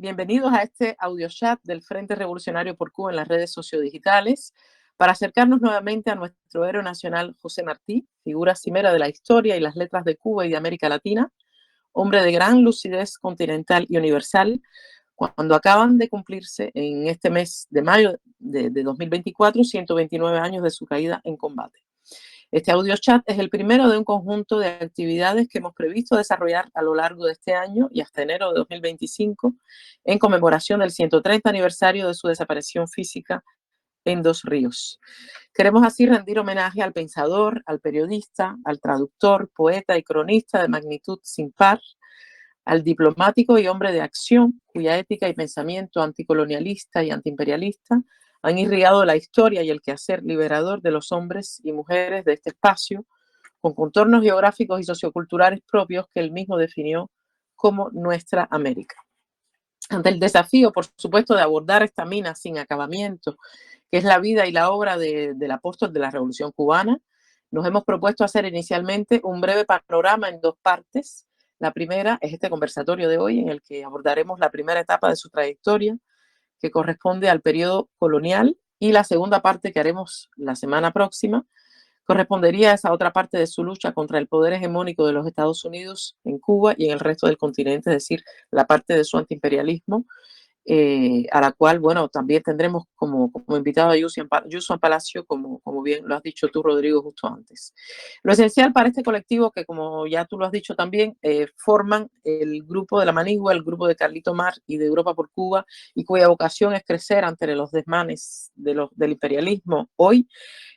Bienvenidos a este audio chat del Frente Revolucionario por Cuba en las redes sociodigitales para acercarnos nuevamente a nuestro héroe nacional José Martí, figura cimera de la historia y las letras de Cuba y de América Latina, hombre de gran lucidez continental y universal, cuando acaban de cumplirse en este mes de mayo de 2024 129 años de su caída en combate. Este audio chat es el primero de un conjunto de actividades que hemos previsto desarrollar a lo largo de este año y hasta enero de 2025 en conmemoración del 130 aniversario de su desaparición física en Dos Ríos. Queremos así rendir homenaje al pensador, al periodista, al traductor, poeta y cronista de magnitud sin par, al diplomático y hombre de acción cuya ética y pensamiento anticolonialista y antiimperialista han irrigado la historia y el quehacer liberador de los hombres y mujeres de este espacio, con contornos geográficos y socioculturales propios que él mismo definió como nuestra América. Ante el desafío, por supuesto, de abordar esta mina sin acabamiento, que es la vida y la obra del apóstol de la Revolución Cubana, nos hemos propuesto hacer inicialmente un breve panorama en dos partes. La primera es este conversatorio de hoy, en el que abordaremos la primera etapa de su trayectoria, que corresponde al periodo colonial, y la segunda parte que haremos la semana próxima correspondería a esa otra parte de su lucha contra el poder hegemónico de los Estados Unidos en Cuba y en el resto del continente, es decir, la parte de su antiimperialismo, a la cual, bueno, también tendremos como invitado a Yusuan Palacio, como bien lo has dicho tú, Rodrigo, justo antes. Lo esencial para este colectivo, que como ya tú lo has dicho también, forman el grupo de la Manigua, el grupo de Carlito Mar y de Europa por Cuba, y cuya vocación es crecer ante los desmanes del imperialismo hoy,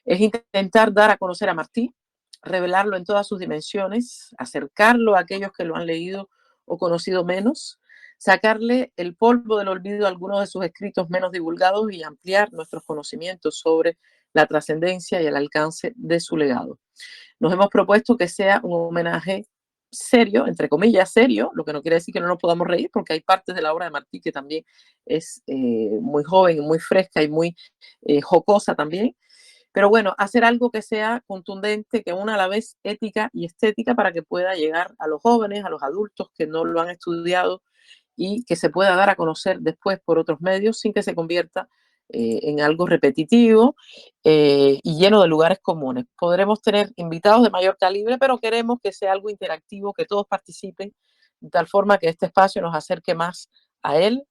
es intentar dar a conocer a Martí, revelarlo en todas sus dimensiones, acercarlo a aquellos que lo han leído o conocido menos, sacarle el polvo del olvido a algunos de sus escritos menos divulgados y ampliar nuestros conocimientos sobre la trascendencia y el alcance de su legado. Nos hemos propuesto que sea un homenaje serio, entre comillas serio, lo que no quiere decir que no nos podamos reír, porque hay partes de la obra de Martí que también es muy joven, muy fresca y muy jocosa también. Pero bueno, hacer algo que sea contundente, que una a la vez ética y estética para que pueda llegar a los jóvenes, a los adultos que no lo han estudiado y que se pueda dar a conocer después por otros medios sin que se convierta en algo repetitivo y lleno de lugares comunes. Podremos tener invitados de mayor calibre, pero queremos que sea algo interactivo, que todos participen, de tal forma que este espacio nos acerque más a él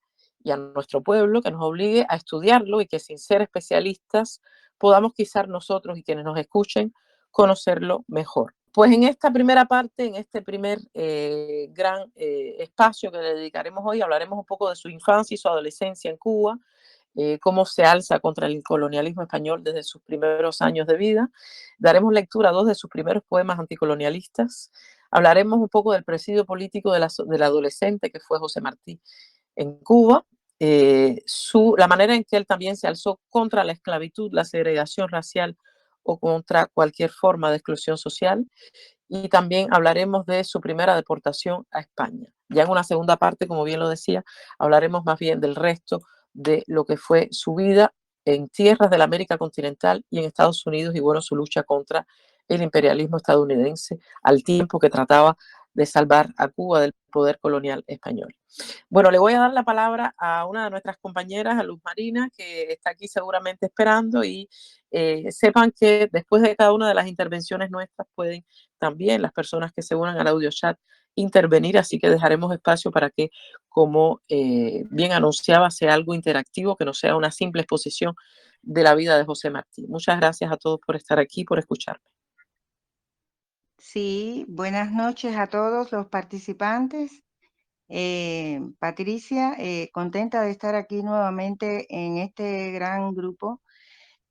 y a nuestro pueblo, que nos obligue a estudiarlo y que sin ser especialistas podamos quizás nosotros y quienes nos escuchen conocerlo mejor. Pues en esta primera parte, en este primer gran espacio que le dedicaremos hoy, hablaremos un poco de su infancia y su adolescencia en Cuba, cómo se alza contra el colonialismo español desde sus primeros años de vida. Daremos lectura a dos de sus primeros poemas anticolonialistas. Hablaremos un poco del presidio político del adolescente que fue José Martí en Cuba, la manera en que él también se alzó contra la esclavitud, la segregación racial o contra cualquier forma de exclusión social. Y también hablaremos de su primera deportación a España. Ya en una segunda parte, como bien lo decía, hablaremos más bien del resto de lo que fue su vida en tierras de la América continental y en Estados Unidos y bueno, su lucha contra el imperialismo estadounidense al tiempo que trataba de salvar a Cuba del poder colonial español. Bueno, le voy a dar la palabra a una de nuestras compañeras, a Luz Marina, que está aquí seguramente esperando y sepan que después de cada una de las intervenciones nuestras pueden también las personas que se unan al audio chat intervenir, así que dejaremos espacio para que, como bien anunciaba, sea algo interactivo, que no sea una simple exposición de la vida de José Martí. Muchas gracias a todos por estar aquí, por escucharme. Sí, buenas noches a todos los participantes. Patricia, contenta de estar aquí nuevamente en este gran grupo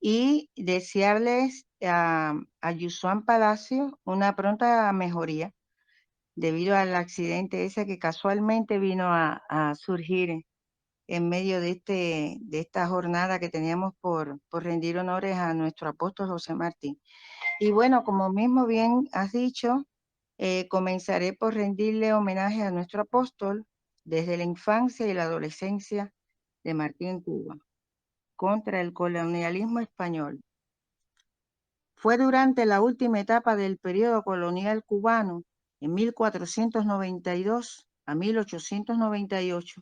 y desearles a Yusuan Palacio una pronta mejoría debido al accidente ese que casualmente vino a surgir en medio de esta jornada que teníamos por rendir honores a nuestro apóstol José Martí. Y bueno, como mismo bien has dicho, comenzaré por rendirle homenaje a nuestro apóstol desde la infancia y la adolescencia de Martí en Cuba, contra el colonialismo español. Fue durante la última etapa del periodo colonial cubano, en 1492 a 1898,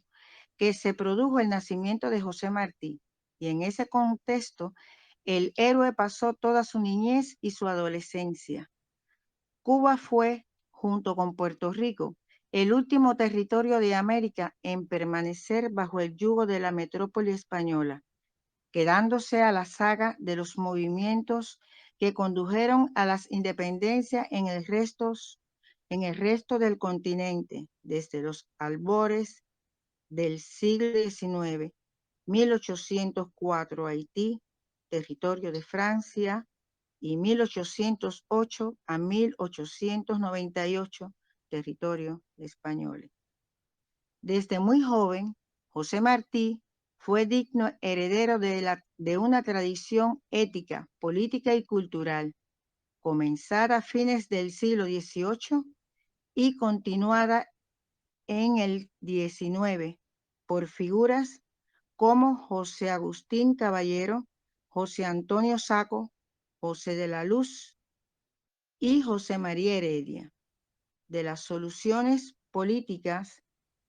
que se produjo el nacimiento de José Martí, y en ese contexto el héroe pasó toda su niñez y su adolescencia. Cuba fue, junto con Puerto Rico, el último territorio de América en permanecer bajo el yugo de la metrópoli española, quedándose a la saga de los movimientos que condujeron a las independencias en el resto del continente, desde los albores del siglo XIX, 1804 Haití, territorio de Francia, y 1808 a 1898, territorio de españoles. Desde muy joven, José Martí fue digno heredero de una tradición ética, política y cultural, comenzada a fines del siglo XVIII y continuada en el XIX por figuras como José Agustín Caballero, José Antonio Saco, José de la Luz y José María Heredia. De las soluciones políticas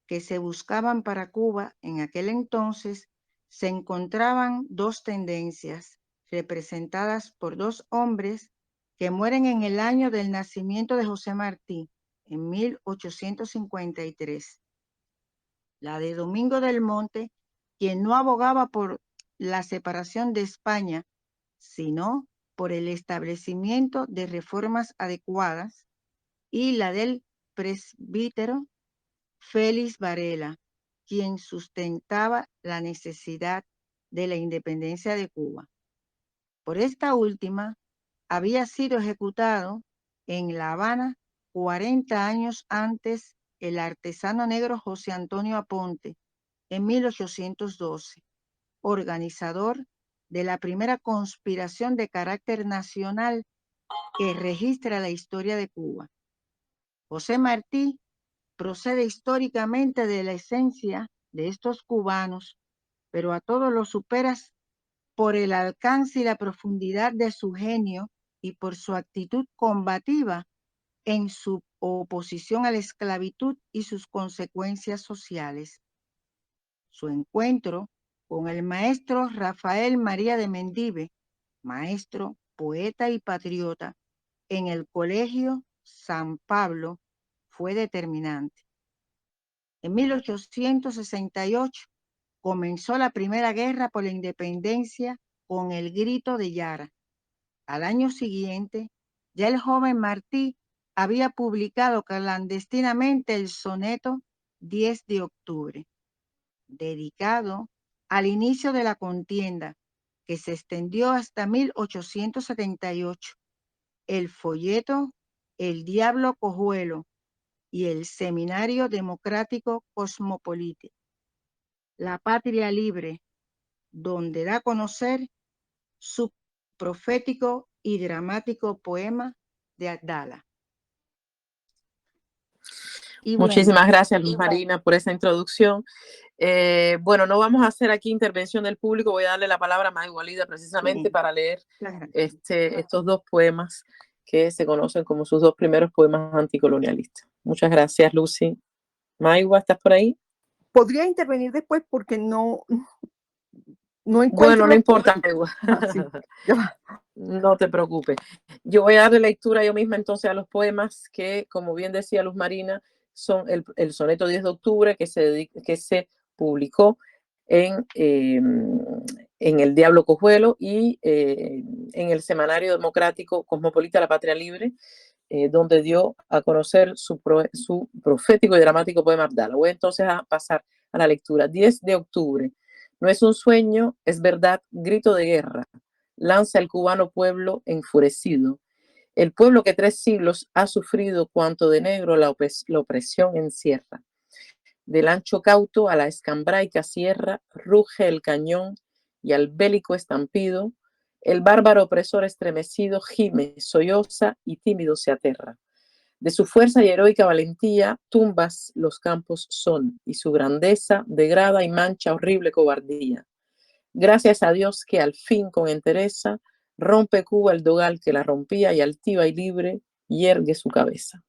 que se buscaban para Cuba en aquel entonces, se encontraban dos tendencias representadas por dos hombres que mueren en el año del nacimiento de José Martí, en 1853. La de Domingo del Monte, quien no abogaba por la separación de España, sino por el establecimiento de reformas adecuadas, y la del presbítero Félix Varela, quien sustentaba la necesidad de la independencia de Cuba. Por esta última, había sido ejecutado en La Habana 40 años antes el artesano negro José Antonio Aponte, en 1812, organizador de la primera conspiración de carácter nacional que registra la historia de Cuba. José Martí procede históricamente de la esencia de estos cubanos, pero a todos los superas por el alcance y la profundidad de su genio y por su actitud combativa en su oposición a la esclavitud y sus consecuencias sociales. Su encuentro con el maestro Rafael María de Mendive, maestro, poeta y patriota, en el Colegio San Pablo, fue determinante. En 1868 comenzó la primera guerra por la independencia con el Grito de Yara. Al año siguiente, ya el joven Martí había publicado clandestinamente el soneto 10 de octubre, dedicado al inicio de la contienda, que se extendió hasta 1878. El folleto El Diablo Cojuelo y el Seminario Democrático Cosmopolita, La Patria Libre, donde da a conocer su profético y dramático poema de Abdala. Y muchísimas gracias, Luz Marina, por esa introducción. Bueno, no vamos a hacer aquí intervención del público, voy a darle la palabra a Maigua Lida precisamente para leer estos dos poemas que se conocen como sus dos primeros poemas anticolonialistas. Muchas gracias, Lucy. Maigua, ¿estás por ahí? Podría intervenir después porque no encuentro... Bueno, no importa, Maigua. Sí. No te preocupes. Yo voy a darle lectura yo misma entonces a los poemas que, como bien decía Luz Marina, son el soneto 10 de octubre que se publicó en El Diablo Cojuelo y en el Semanario Democrático Cosmopolita La Patria Libre, donde dio a conocer su profético y dramático poema Abdala. Voy entonces a pasar a la lectura. 10 de octubre. No es un sueño, es verdad, grito de guerra. Lanza el cubano pueblo enfurecido. El pueblo que 3 siglos ha sufrido cuanto de negro la opresión encierra. Del ancho cauto a la escambraica sierra, ruge el cañón y al bélico estampido, el bárbaro opresor estremecido gime, solloza y tímido se aterra. De su fuerza y heroica valentía, tumbas los campos son, y su grandeza degrada y mancha horrible cobardía. Gracias a Dios que al fin con entereza rompe Cuba el dogal que la rompía y altiva y libre yergue su cabeza.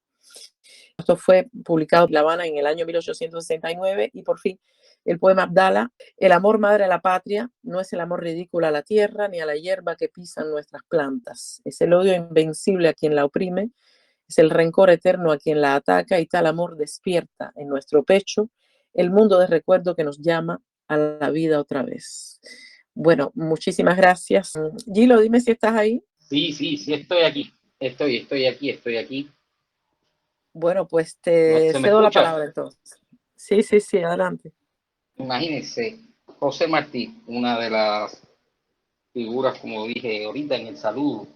Esto fue publicado en La Habana en el año 1869 y por fin El poema Abdala: el amor madre a la patria no es el amor ridículo a la tierra ni a la hierba que pisan nuestras plantas. Es el odio invencible a quien la oprime, es el rencor eterno a quien la ataca, y tal amor despierta en nuestro pecho el mundo de recuerdo que nos llama a la vida otra vez. Bueno, muchísimas gracias. Gilo, dime si estás ahí. Sí, estoy aquí. Estoy aquí. Bueno, pues te ¿Se me cedo la escucha? palabra entonces. Sí, adelante. Imagínense, José Martí, una de las figuras, como dije ahorita en el saludo,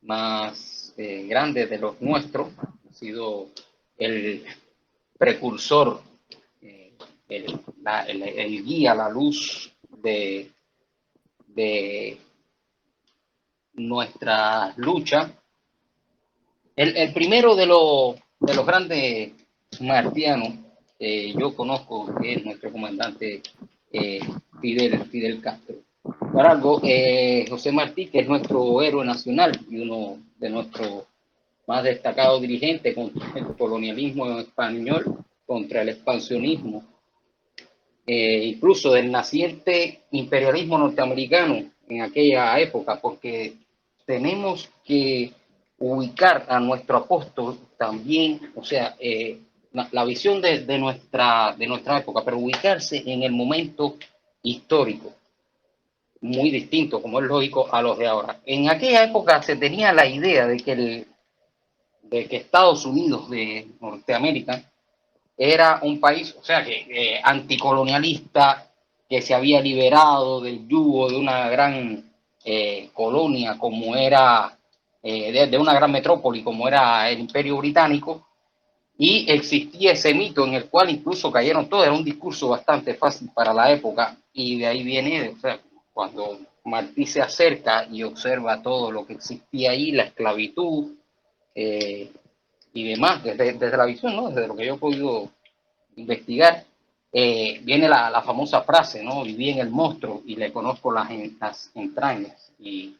más grandes de los nuestros, ha sido el precursor, el guía, la luz de nuestra lucha. El primero de los grandes martianos yo conozco, que es nuestro comandante Fidel Castro. Por algo, José Martí, que es nuestro héroe nacional y uno de nuestros más destacados dirigentes contra el colonialismo español, contra el expansionismo, incluso del naciente imperialismo norteamericano en aquella época, porque tenemos que ubicar a nuestro apóstol también, o sea, la visión de nuestra época, pero ubicarse en el momento histórico, muy distinto, como es lógico, a los de ahora. En aquella época se tenía la idea de que Estados Unidos de Norteamérica era un país, o sea, que anticolonialista, que se había liberado del yugo de una gran colonia como era, de una gran metrópoli como era el Imperio Británico, y existía ese mito en el cual incluso cayeron todos. Era un discurso bastante fácil para la época, y de ahí viene, o sea, cuando Martí se acerca y observa todo lo que existía ahí, la esclavitud y demás, desde la visión, ¿no? Desde lo que yo he podido investigar, viene la famosa frase, ¿no? Viví en el monstruo y le conozco las entrañas. Y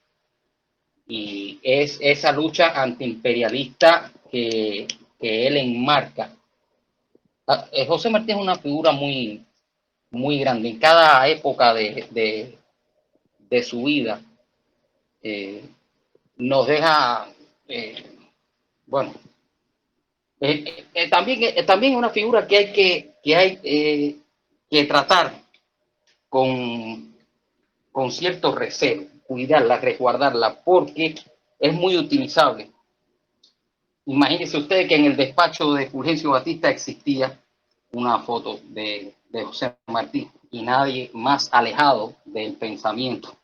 es esa lucha antiimperialista que él enmarca. José Martí es una figura muy, muy grande. En cada época de su vida nos deja, bueno, también es una figura que hay que tratar con cierto recelo, cuidarla, resguardarla, porque es muy utilizable. Imagínense ustedes que en el despacho de Fulgencio Batista existía una foto de José Martí, y nadie más alejado del pensamiento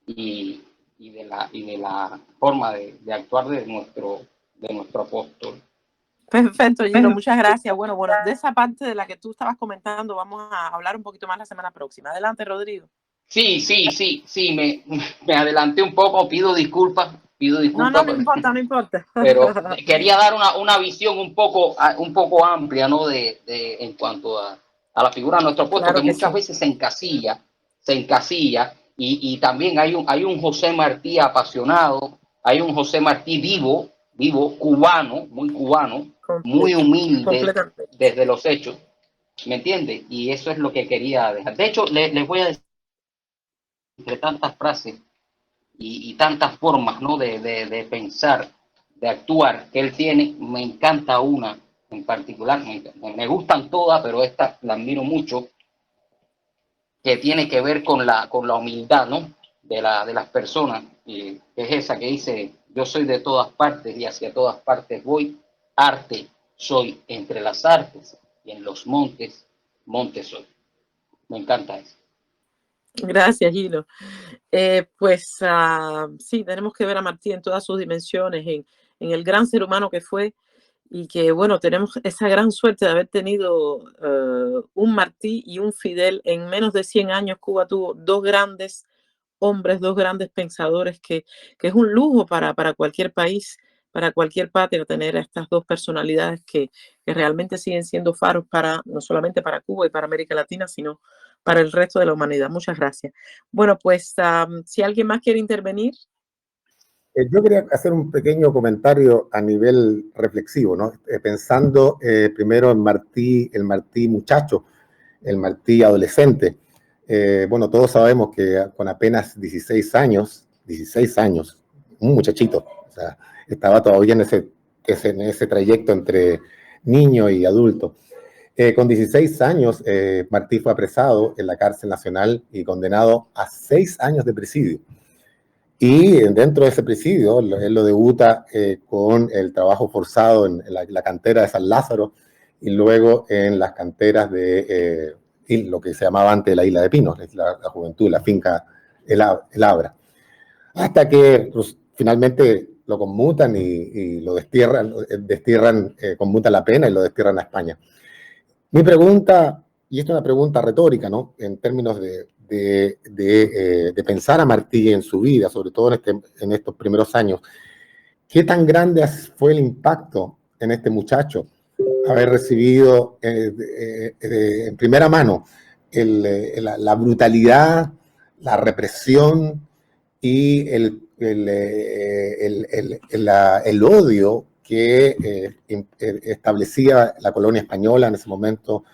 y de la forma de actuar de nuestro apóstol. Perfecto, Gilo, muchas gracias. Bueno, de esa parte de la que tú estabas comentando vamos a hablar un poquito más la semana próxima. Adelante, Rodrigo. Sí, me adelanté un poco, pido disculpas. No importa. Pero quería dar una visión un poco amplia, ¿no? En cuanto a la figura de nuestro apóstol, Claro que que muchas sí. veces se encasilla, y también hay un José Martí apasionado, hay un José Martí vivo, cubano, muy humilde desde los hechos, ¿me entiende? Y eso es lo que quería dejar. De hecho, les voy a decir, entre tantas frases y tantas formas, ¿no? de pensar, de actuar que él tiene, me encanta una en particular, me gustan todas, pero esta la admiro mucho, que tiene que ver con la humildad, ¿no? de las personas, que es esa que dice: yo soy de todas partes y hacia todas partes voy, arte soy entre las artes y en los montes soy. Me encanta eso. Gracias, Gilo. Sí, tenemos que ver a Martí en todas sus dimensiones, en el gran ser humano que fue, y que, bueno, tenemos esa gran suerte de haber tenido un Martí y un Fidel. En menos de 100 años Cuba tuvo dos grandes hombres, dos grandes pensadores, que es un lujo para cualquier país, para cualquier patria, tener a estas dos personalidades que realmente siguen siendo faros no solamente para Cuba y para América Latina, sino para el resto de la humanidad. Muchas gracias. Bueno, pues si alguien más quiere intervenir. Yo quería hacer un pequeño comentario a nivel reflexivo, ¿no? Pensando primero en el Martí muchacho. el Martí adolescente. Bueno, todos sabemos que con apenas 16 años, un muchachito, o sea, estaba todavía en ese trayecto entre niño y adulto. Con 16 años, Martí fue apresado en la cárcel nacional y condenado a 6 años de presidio. Y dentro de ese presidio, él lo debuta con el trabajo forzado en la cantera de San Lázaro y luego en las canteras de lo que se llamaba antes la Isla de Pinos, la juventud, la finca El Abra. Hasta que pues, finalmente lo conmutan y lo destierran, conmutan la pena y lo destierran a España. Mi pregunta, y esta es una pregunta retórica, ¿no? En términos de pensar a Martí en su vida, sobre todo en estos primeros años, ¿qué tan grande fue el impacto en este muchacho haber recibido en primera mano la brutalidad, la represión y el odio que establecía la colonia española en ese momento,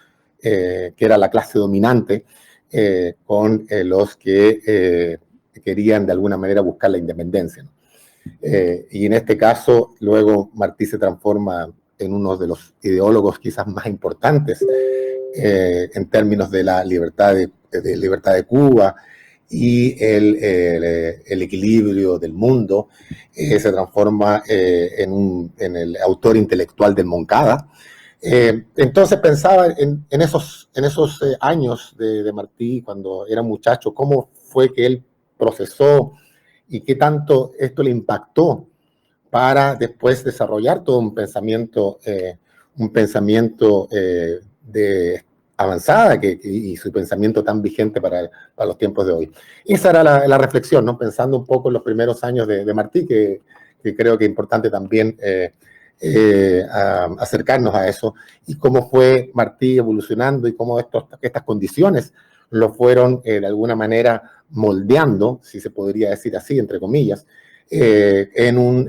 que era la clase dominante, con los que querían de alguna manera buscar la independencia, ¿no? Y en este caso, luego Martí se transforma en uno de los ideólogos quizás más importantes en términos de la libertad de Cuba y el equilibrio del mundo. Se transforma en el autor intelectual del Moncada. Entonces pensaba en esos años de Martí, cuando era muchacho, cómo fue que él procesó y qué tanto esto le impactó para después desarrollar todo un pensamiento de avanzada y su pensamiento tan vigente para los tiempos de hoy. Esa era la reflexión, ¿no? Pensando un poco en los primeros años de Martí, que creo que es importante también acercarnos a eso, y cómo fue Martí evolucionando y cómo estas condiciones lo fueron de alguna manera moldeando, si se podría decir así, entre comillas, en un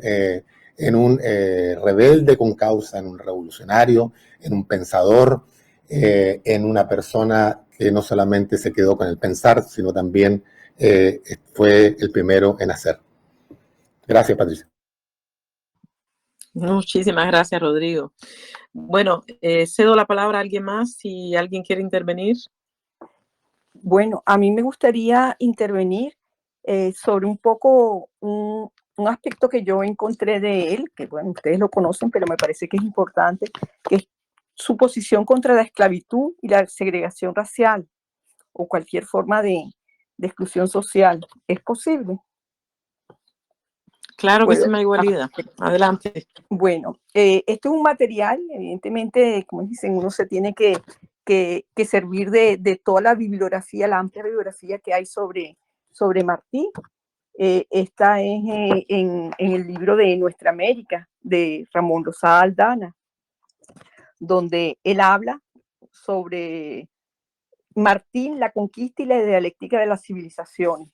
rebelde con causa, en un revolucionario, en un pensador, en una persona que no solamente se quedó con el pensar, sino también fue el primero en hacer. Gracias, Patricia. Muchísimas gracias, Rodrigo. Bueno, cedo la palabra a alguien más, si alguien quiere intervenir. Bueno, a mí me gustaría intervenir sobre un poco un aspecto que yo encontré de él, que bueno, ustedes lo conocen, pero me parece que es importante, que es su posición contra la esclavitud y la segregación racial o cualquier forma de exclusión social. ¿Es posible? Claro que sí, Maygualida. Adelante. Bueno, esto es un material, evidentemente, como dicen, uno se tiene que servir de toda la bibliografía, la amplia bibliografía que hay sobre Martí. Esta es en el libro de Nuestra América, de Ramón Lozada Aldana, donde él habla sobre Martín, la conquista y la dialéctica de las civilizaciones.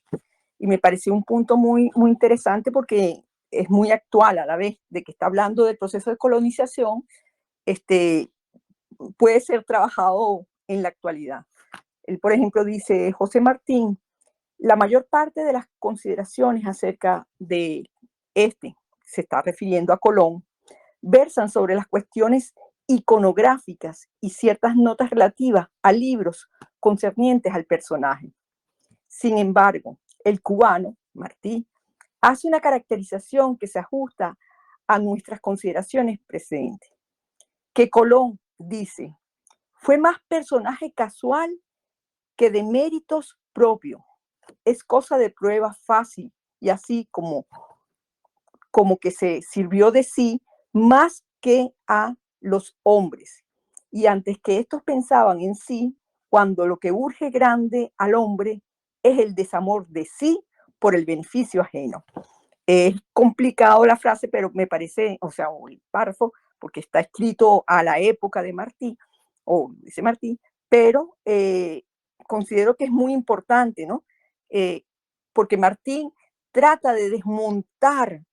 Y me pareció un punto muy, muy interesante porque es muy actual a la vez de que está hablando del proceso de colonización, puede ser trabajado en la actualidad. Él, por ejemplo, dice, José Martín, la mayor parte de las consideraciones acerca de se está refiriendo a Colón, versan sobre las cuestiones iconográficas y ciertas notas relativas a libros concernientes al personaje. Sin embargo, el cubano, Martí, hace una caracterización que se ajusta a nuestras consideraciones presentes. Que Colón, dice, fue más personaje casual que de méritos propios. Es cosa de prueba fácil y así como que se sirvió de sí más que a los hombres. Y antes que estos pensaban en sí, cuando lo que urge grande al hombre es el desamor de sí por el beneficio ajeno. Es complicado la frase, pero me parece, o sea, o el párrafo, porque está escrito a la época de Martí, o dice Martí, pero considero que es muy importante, ¿no? Porque Martí trata de desmontar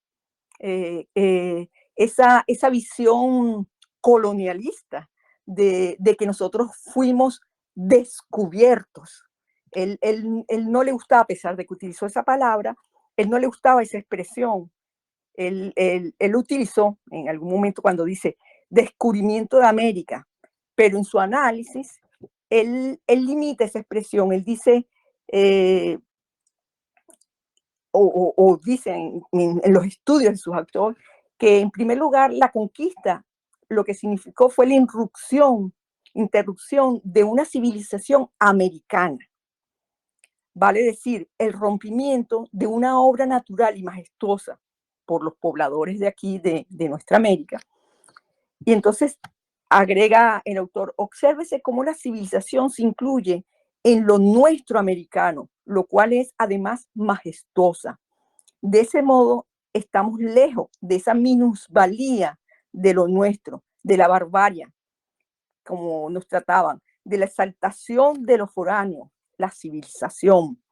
esa visión colonialista de que nosotros fuimos descubiertos. Él no le gustaba, a pesar de que utilizó esa palabra, él no le gustaba esa expresión. Él utilizó en algún momento cuando dice descubrimiento de América, pero en su análisis, él limita esa expresión. Él dice, o dice en los estudios de sus autores, que en primer lugar la conquista lo que significó fue la interrupción de una civilización americana. Vale decir, el rompimiento de una obra natural y majestuosa por los pobladores de aquí, de nuestra América. Y entonces agrega el autor, obsérvese cómo la civilización se incluye en lo nuestro americano, lo cual es además majestuosa. De ese modo, estamos lejos de esa minusvalía de lo nuestro, de la barbarie, como nos trataban, de la exaltación de lo foráneo, la civilización,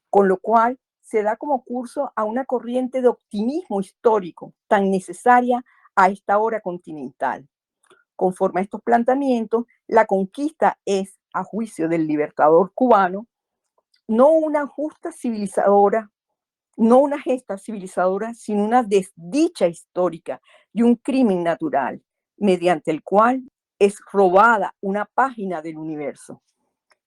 con lo cual se da como curso a una corriente de optimismo histórico tan necesaria a esta hora continental. Conforme a estos planteamientos, la conquista es, a juicio del libertador cubano, no una justa civilizadora, no una gesta civilizadora, sino una desdicha histórica y un crimen natural, mediante el cual es robada una página del universo.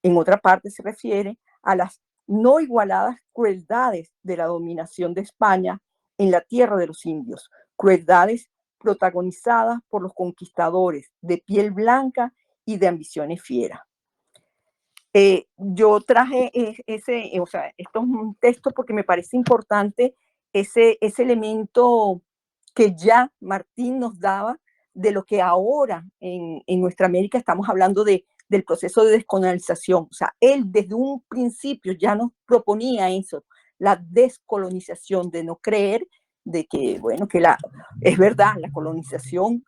En otra parte se refiere a las no igualadas crueldades de la dominación de España en la tierra de los indios, crueldades protagonizadas por los conquistadores de piel blanca y de ambiciones fieras. Yo traje esto es un texto porque me parece importante ese elemento que ya Martín nos daba de lo que ahora en nuestra América estamos hablando del proceso de descolonización. O sea, él desde un principio ya nos proponía eso, la descolonización, de no creer de que, bueno, es verdad, la colonización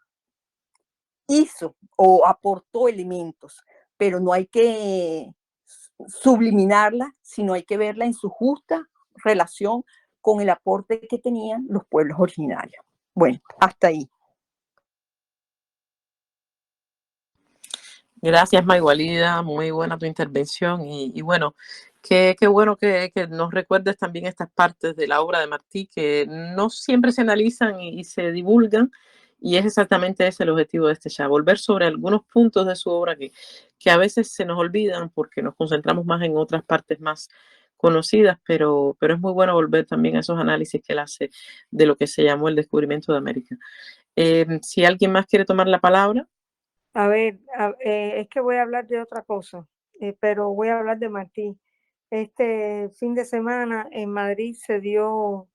hizo o aportó elementos, pero no hay que subliminarla, sino hay que verla en su justa relación con el aporte que tenían los pueblos originarios. Bueno, hasta ahí. Gracias, Maigualida, muy buena tu intervención y bueno, qué bueno que nos recuerdes también estas partes de la obra de Martí que no siempre se analizan y se divulgan, y es exactamente ese el objetivo de este chat, volver sobre algunos puntos de su obra que a veces se nos olvidan porque nos concentramos más en otras partes más conocidas, pero es muy bueno volver también a esos análisis que él hace de lo que se llamó el descubrimiento de América. Si alguien más quiere tomar la palabra. A ver, es que voy a hablar de otra cosa, pero voy a hablar de Martí. Este fin de semana en Madrid se dio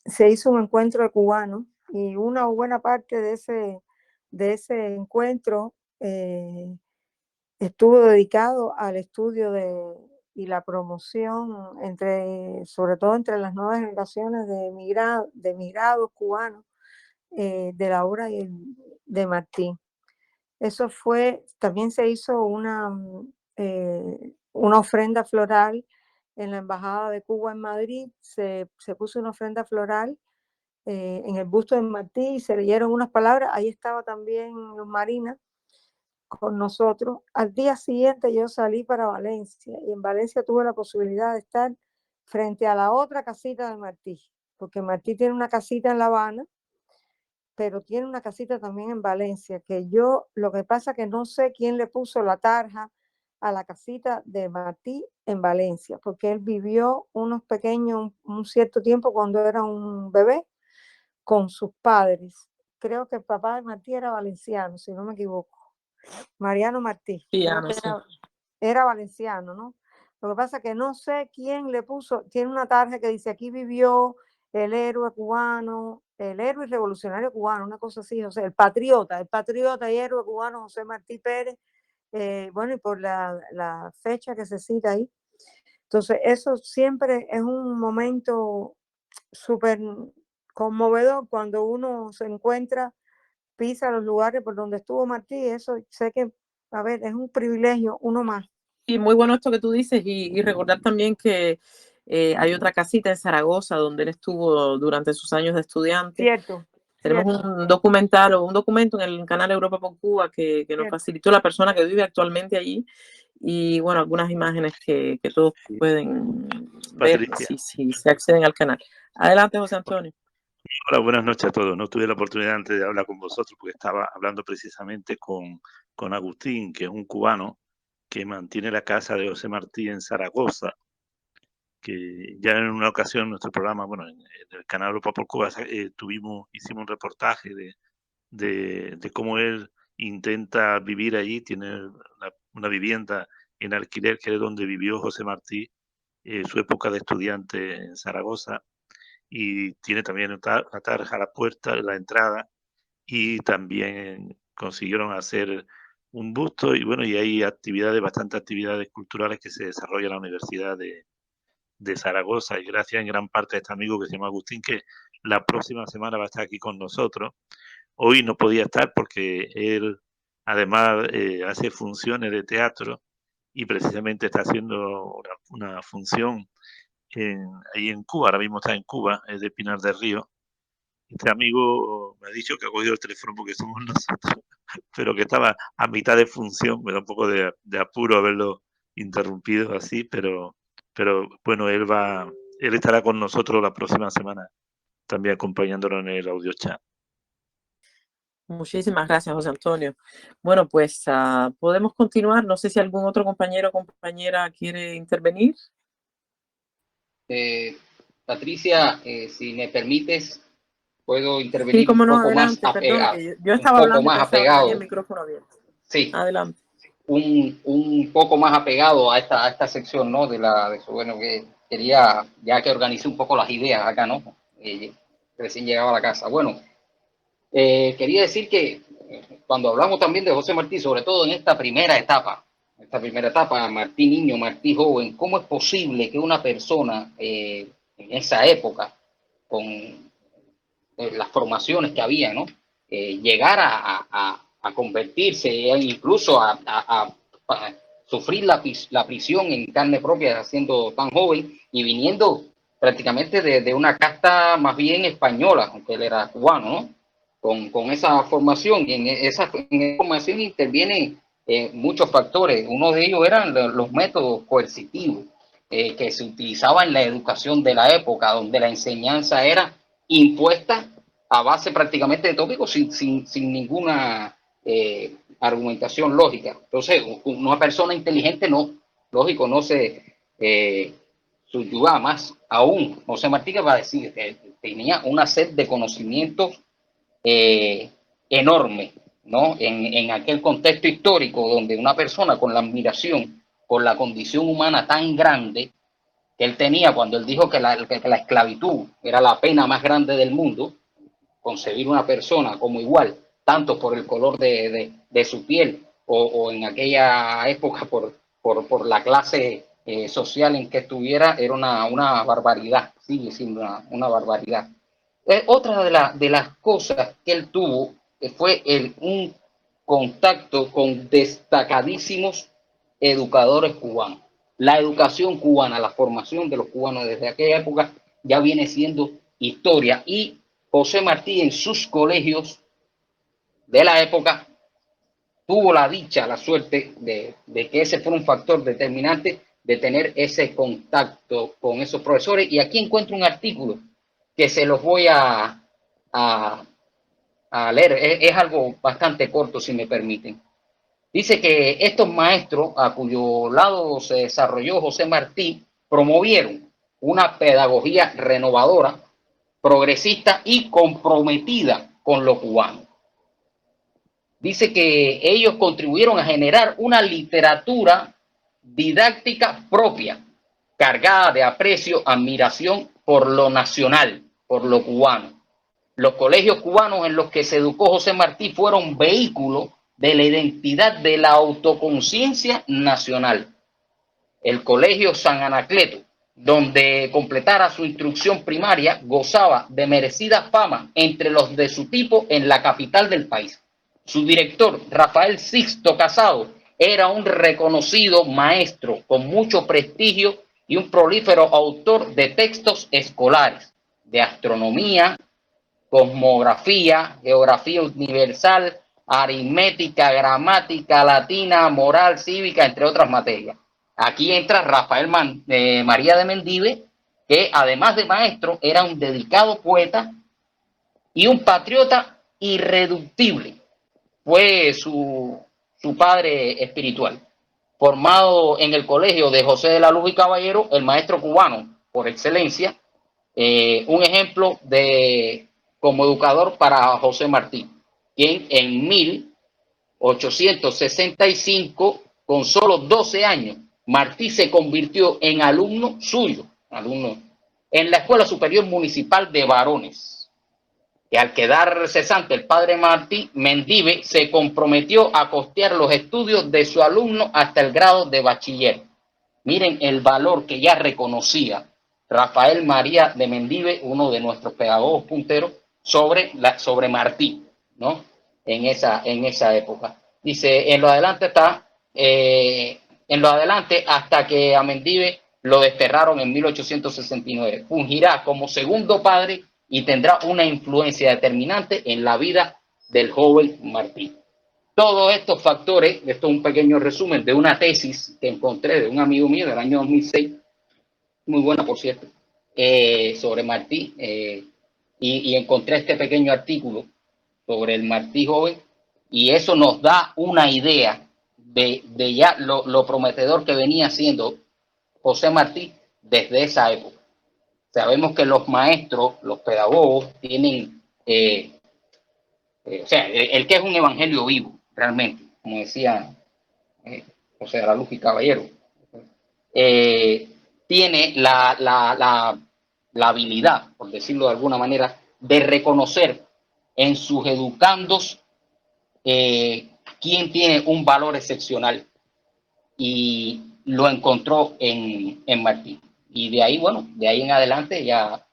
se hizo un encuentro de cubanos y una buena parte de ese encuentro estuvo dedicado al estudio y la promoción sobre todo entre las nuevas generaciones de migrados cubanos, de la obra de Martí. Eso también se hizo una ofrenda floral en la Embajada de Cuba en Madrid. Se puso una ofrenda floral en el busto de Martí y se leyeron unas palabras. Ahí estaba también Luz Marina con nosotros. Al día siguiente yo salí para Valencia y en Valencia tuve la posibilidad de estar frente a la otra casita de Martí, porque Martí tiene una casita en La Habana, pero tiene una casita también en Valencia, lo que pasa que no sé quién le puso la tarja a la casita de Martí en Valencia, porque él vivió un cierto tiempo cuando era un bebé con sus padres. Creo que el papá de Martí era valenciano, si no me equivoco. Mariano Martí. Sí, era valenciano, ¿no? Lo que pasa es que no sé quién le puso, tiene una tarja que dice aquí vivió el héroe cubano, el héroe y revolucionario cubano, una cosa así, o sea, el patriota y héroe cubano José Martí Pérez, bueno, y por la fecha que se cita ahí. Entonces, eso siempre es un momento súper conmovedor cuando uno se encuentra, pisa los lugares por donde estuvo Martí. Eso sé que, a ver, es un privilegio, uno más. Sí, muy bueno esto que tú dices y recordar también que hay otra casita en Zaragoza donde él estuvo durante sus años de estudiante. Cierto. Tenemos un documental o un documento en el canal Europa por Cuba que nos facilitó la persona que vive actualmente allí. Y bueno, algunas imágenes que todos pueden ver si se acceden al canal. Adelante, José Antonio. Hola, buenas noches a todos. No tuve la oportunidad antes de hablar con vosotros porque estaba hablando precisamente con Agustín, que es un cubano que mantiene la casa de José Martí en Zaragoza, que ya en una ocasión en nuestro programa, bueno, en el canal Europa por Cuba, hicimos un reportaje de cómo él intenta vivir allí, tiene una vivienda en alquiler, que es donde vivió José Martí su época de estudiante en Zaragoza, y tiene también una tarja a la puerta, la entrada, y también consiguieron hacer un busto, y bueno, y hay bastantes actividades culturales que se desarrollan en la Universidad de Zaragoza, y gracias en gran parte a este amigo que se llama Agustín, que la próxima semana va a estar aquí con nosotros. Hoy no podía estar porque él además hace funciones de teatro y precisamente está haciendo una función ahí en Cuba, ahora mismo está en Cuba, es de Pinar del Río. Este amigo me ha dicho que ha cogido el teléfono porque somos nosotros, pero que estaba a mitad de función, me da un poco de apuro haberlo interrumpido así, pero bueno, él estará con nosotros la próxima semana, también acompañándonos en el audio chat. Muchísimas gracias, José Antonio. Bueno, pues podemos continuar. No sé si algún otro compañero o compañera quiere intervenir. Patricia, si me permites, puedo intervenir sí, cómo no, un poco adelante, más apegado. Perdón, yo estaba hablando y pensaba que tenía el micrófono abierto. Sí. Adelante. Un poco más apegado a esta sección, ¿no? Bueno, que quería, ya que organicé un poco las ideas acá, ¿no? Recién llegaba a la casa. Bueno, quería decir que cuando hablamos también de José Martí, sobre todo en esta primera etapa, Martí niño, Martí joven, ¿cómo es posible que una persona en esa época, con las formaciones que había, ¿no? Llegara a convertirse, incluso a sufrir la prisión en carne propia siendo tan joven y viniendo prácticamente de una casta más bien española, aunque él era cubano, ¿no? Con esa formación, y en esa formación intervienen muchos factores. Uno de ellos eran los métodos coercitivos que se utilizaban en la educación de la época, donde la enseñanza era impuesta a base prácticamente de tópicos sin ninguna argumentación lógica. Entonces, una persona inteligente no se subyugaba más. Aún José Martí va a decir que tenía una sed de conocimientos enorme, ¿no? En aquel contexto histórico donde una persona con la admiración por la condición humana tan grande que él tenía cuando él dijo que la esclavitud era la pena más grande del mundo, concebir una persona como igual, tanto por el color de su piel o en aquella época por la clase social en que estuviera, era una barbaridad, sigue siendo una barbaridad. Otra de las cosas que él tuvo fue un contacto con destacadísimos educadores cubanos. La educación cubana, la formación de los cubanos desde aquella época ya viene siendo historia, y José Martí en sus colegios de la época tuvo la dicha, la suerte de que ese fue un factor determinante de tener ese contacto con esos profesores. Y aquí encuentro un artículo que se los voy a leer. Es algo bastante corto, si me permiten. Dice que estos maestros, a cuyo lado se desarrolló José Martí, promovieron una pedagogía renovadora, progresista y comprometida con lo cubano. Dice que ellos contribuyeron a generar una literatura didáctica propia, cargada de aprecio, admiración por lo nacional, por lo cubano. Los colegios cubanos en los que se educó José Martí fueron vehículos de la identidad de la autoconciencia nacional. El Colegio San Anacleto, donde completara su instrucción primaria, gozaba de merecida fama entre los de su tipo en la capital del país. Su director, Rafael Sixto Casado, era un reconocido maestro con mucho prestigio y un prolífero autor de textos escolares, de astronomía, cosmografía, geografía universal, aritmética, gramática, latina, moral, cívica, entre otras materias. Aquí entra Rafael María de Mendive, que además de maestro era un dedicado poeta y un patriota irreductible. Fue su padre espiritual. Formado en el colegio de José de la Luz y Caballero, el maestro cubano por excelencia, un ejemplo como educador para José Martí, quien en 1865, con solo 12 años, Martí se convirtió en alumno suyo, en la Escuela Superior Municipal de Varones. Y al quedar cesante el padre Martí, Mendive se comprometió a costear los estudios de su alumno hasta el grado de bachiller. Miren el valor que ya reconocía Rafael María de Mendive, uno de nuestros pedagogos punteros, sobre Martí, ¿no? En esa época. Dice, en lo adelante hasta que a Mendive lo desterraron en 1869. Fungirá como segundo padre y tendrá una influencia determinante en la vida del joven Martí. Todos estos factores, esto es un pequeño resumen de una tesis que encontré de un amigo mío del año 2006, muy buena por cierto, sobre Martí, y encontré este pequeño artículo sobre el Martí joven, y eso nos da una idea de ya lo prometedor que venía siendo José Martí desde esa época. Sabemos que los maestros, los pedagogos, tienen, o sea, el que es un evangelio vivo, realmente, como decía José de la Luz y Caballero, tiene la habilidad, por decirlo de alguna manera, de reconocer en sus educandos quién tiene un valor excepcional, y lo encontró en Martí. Y de ahí, bueno, de ahí en adelante ya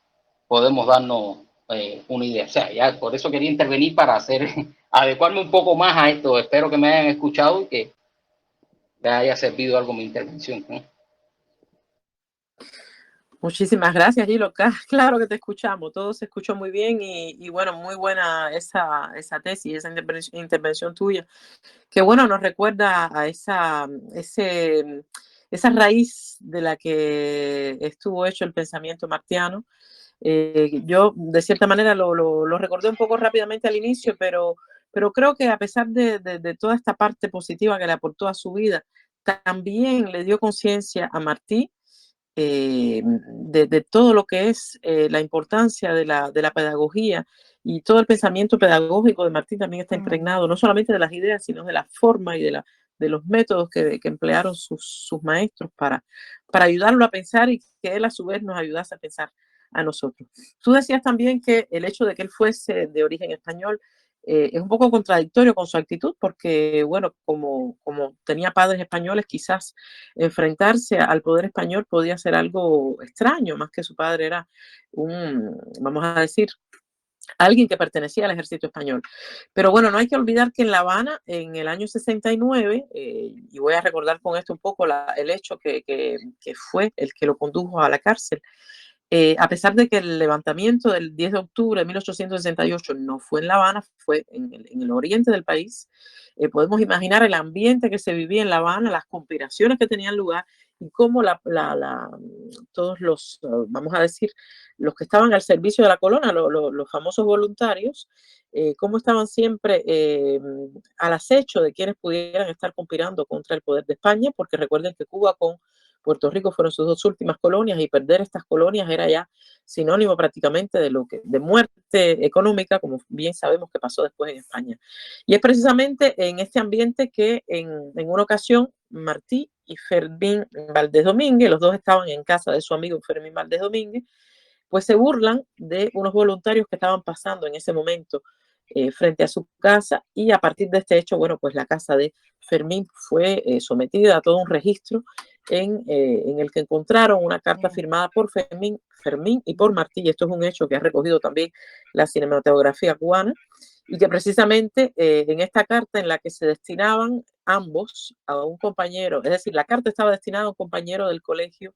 podemos darnos una idea. O sea, ya por eso quería intervenir para adecuarme un poco más a esto. Espero que me hayan escuchado y que les haya servido algo mi intervención, ¿no? Muchísimas gracias, Gilo. Claro que te escuchamos, todo se escuchó muy bien y bueno, muy buena esa tesis, esa intervención tuya, que bueno, nos recuerda a esa raíz de la que estuvo hecho el pensamiento martiano. Yo de cierta manera lo recordé un poco rápidamente al inicio, pero creo que a pesar de toda esta parte positiva que le aportó a su vida, también le dio conciencia a Martí de todo lo que es la importancia de la pedagogía, y todo el pensamiento pedagógico de Martí también está impregnado, no solamente de las ideas, sino de la forma y de los métodos que emplearon sus maestros para ayudarlo a pensar, y que él a su vez nos ayudase a pensar a nosotros. Tú decías también que el hecho de que él fuese de origen español es un poco contradictorio con su actitud, porque, bueno, como tenía padres españoles, quizás enfrentarse al poder español podía ser algo extraño, más que su padre era vamos a decir, alguien que pertenecía al ejército español. Pero bueno, no hay que olvidar que en La Habana, en el año 69, y voy a recordar con esto un poco el hecho que fue el que lo condujo a la cárcel, a pesar de que el levantamiento del 10 de octubre de 1868 no fue en La Habana, fue en el oriente del país, podemos imaginar el ambiente que se vivía en La Habana, las conspiraciones que tenían lugar, y cómo todos los, vamos a decir, los que estaban al servicio de la colonia, los famosos voluntarios, cómo estaban siempre al acecho de quienes pudieran estar conspirando contra el poder de España, porque recuerden que Cuba con Puerto Rico fueron sus dos últimas colonias, y perder estas colonias era ya sinónimo prácticamente de muerte económica, como bien sabemos que pasó después en España. Y es precisamente en este ambiente que en una ocasión Martí y Fermín Valdés Domínguez, los dos estaban en casa de su amigo Fermín Valdés Domínguez, pues se burlan de unos voluntarios que estaban pasando en ese momento frente a su casa, y a partir de este hecho, bueno, pues la casa de Fermín fue sometida a todo un registro en el que encontraron una carta firmada por Fermín y por Martí, y esto es un hecho que ha recogido también la cinematografía cubana, y que precisamente en esta carta, en la que se destinaban ambos a un compañero, es decir, la carta estaba destinada a un compañero del colegio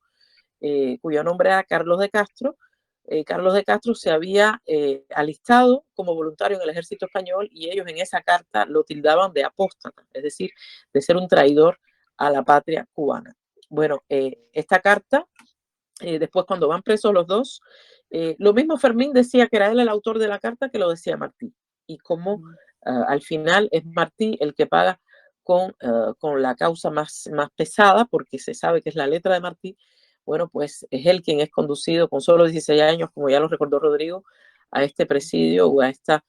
cuyo nombre era Carlos de Castro, Carlos de Castro se había alistado como voluntario en el ejército español y ellos en esa carta lo tildaban de apóstata, es decir, de ser un traidor a la patria cubana. Bueno, esta carta, después cuando van presos los dos, lo mismo Fermín decía que era él el autor de la carta que lo decía Martí, y como al final es Martí el que paga con la causa más pesada, porque se sabe que es la letra de Martí. Bueno, pues es él quien es conducido con solo 16 años, como ya lo recordó Rodrigo, a este presidio o a estas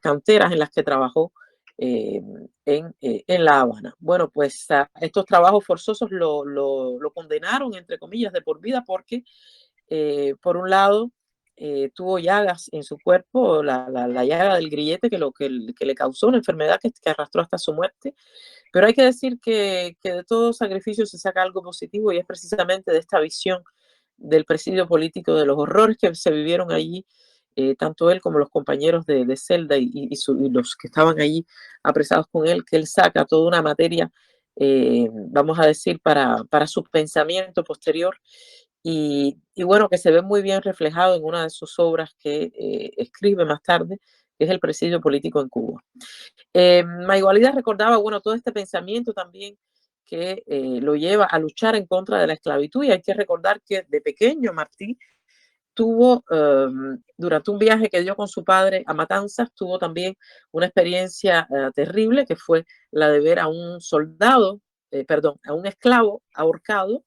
canteras en las que trabajó en La Habana. Bueno, pues estos trabajos forzosos lo condenaron, entre comillas, de por vida, porque por un lado tuvo llagas en su cuerpo, la llaga del grillete que le causó una enfermedad que arrastró hasta su muerte. Pero hay que decir que de todo sacrificio se saca algo positivo, y es precisamente de esta visión del presidio político, de los horrores que se vivieron allí, tanto él como los compañeros de celda y los que estaban allí apresados con él, que él saca toda una materia, vamos a decir, para su pensamiento posterior, y bueno, que se ve muy bien reflejado en una de sus obras que escribe más tarde, que es El presidio político en Cuba. Maigualida recordaba, bueno, todo este pensamiento también que lo lleva a luchar en contra de la esclavitud, y hay que recordar que de pequeño Martí tuvo, durante un viaje que dio con su padre a Matanzas, tuvo también una experiencia terrible, que fue la de ver a un soldado, perdón, a un esclavo ahorcado,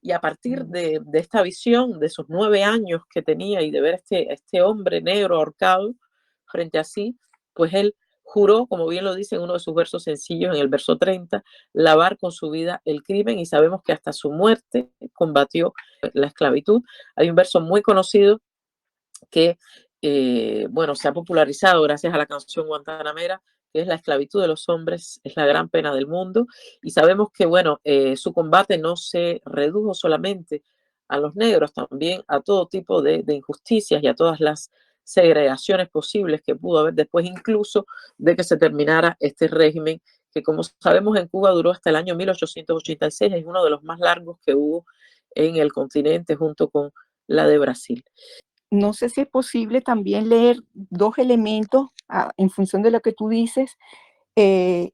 y a partir de esta visión de sus 9 años que tenía y de ver este hombre negro ahorcado frente a sí, pues él juró, como bien lo dice en uno de sus versos sencillos, en el verso 30, lavar con su vida el crimen, y sabemos que hasta su muerte combatió la esclavitud. Hay un verso muy conocido que, bueno, se ha popularizado gracias a la canción guantanamera, que es: la esclavitud de los hombres es la gran pena del mundo. Y sabemos que, bueno, su combate no se redujo solamente a los negros, también a todo tipo de injusticias y a todas las segregaciones posibles que pudo haber después, incluso de que se terminara este régimen, que, como sabemos, en Cuba duró hasta el año 1886, es uno de los más largos que hubo en el continente, junto con la de Brasil. No sé si es posible también leer dos elementos en función de lo que tú dices, que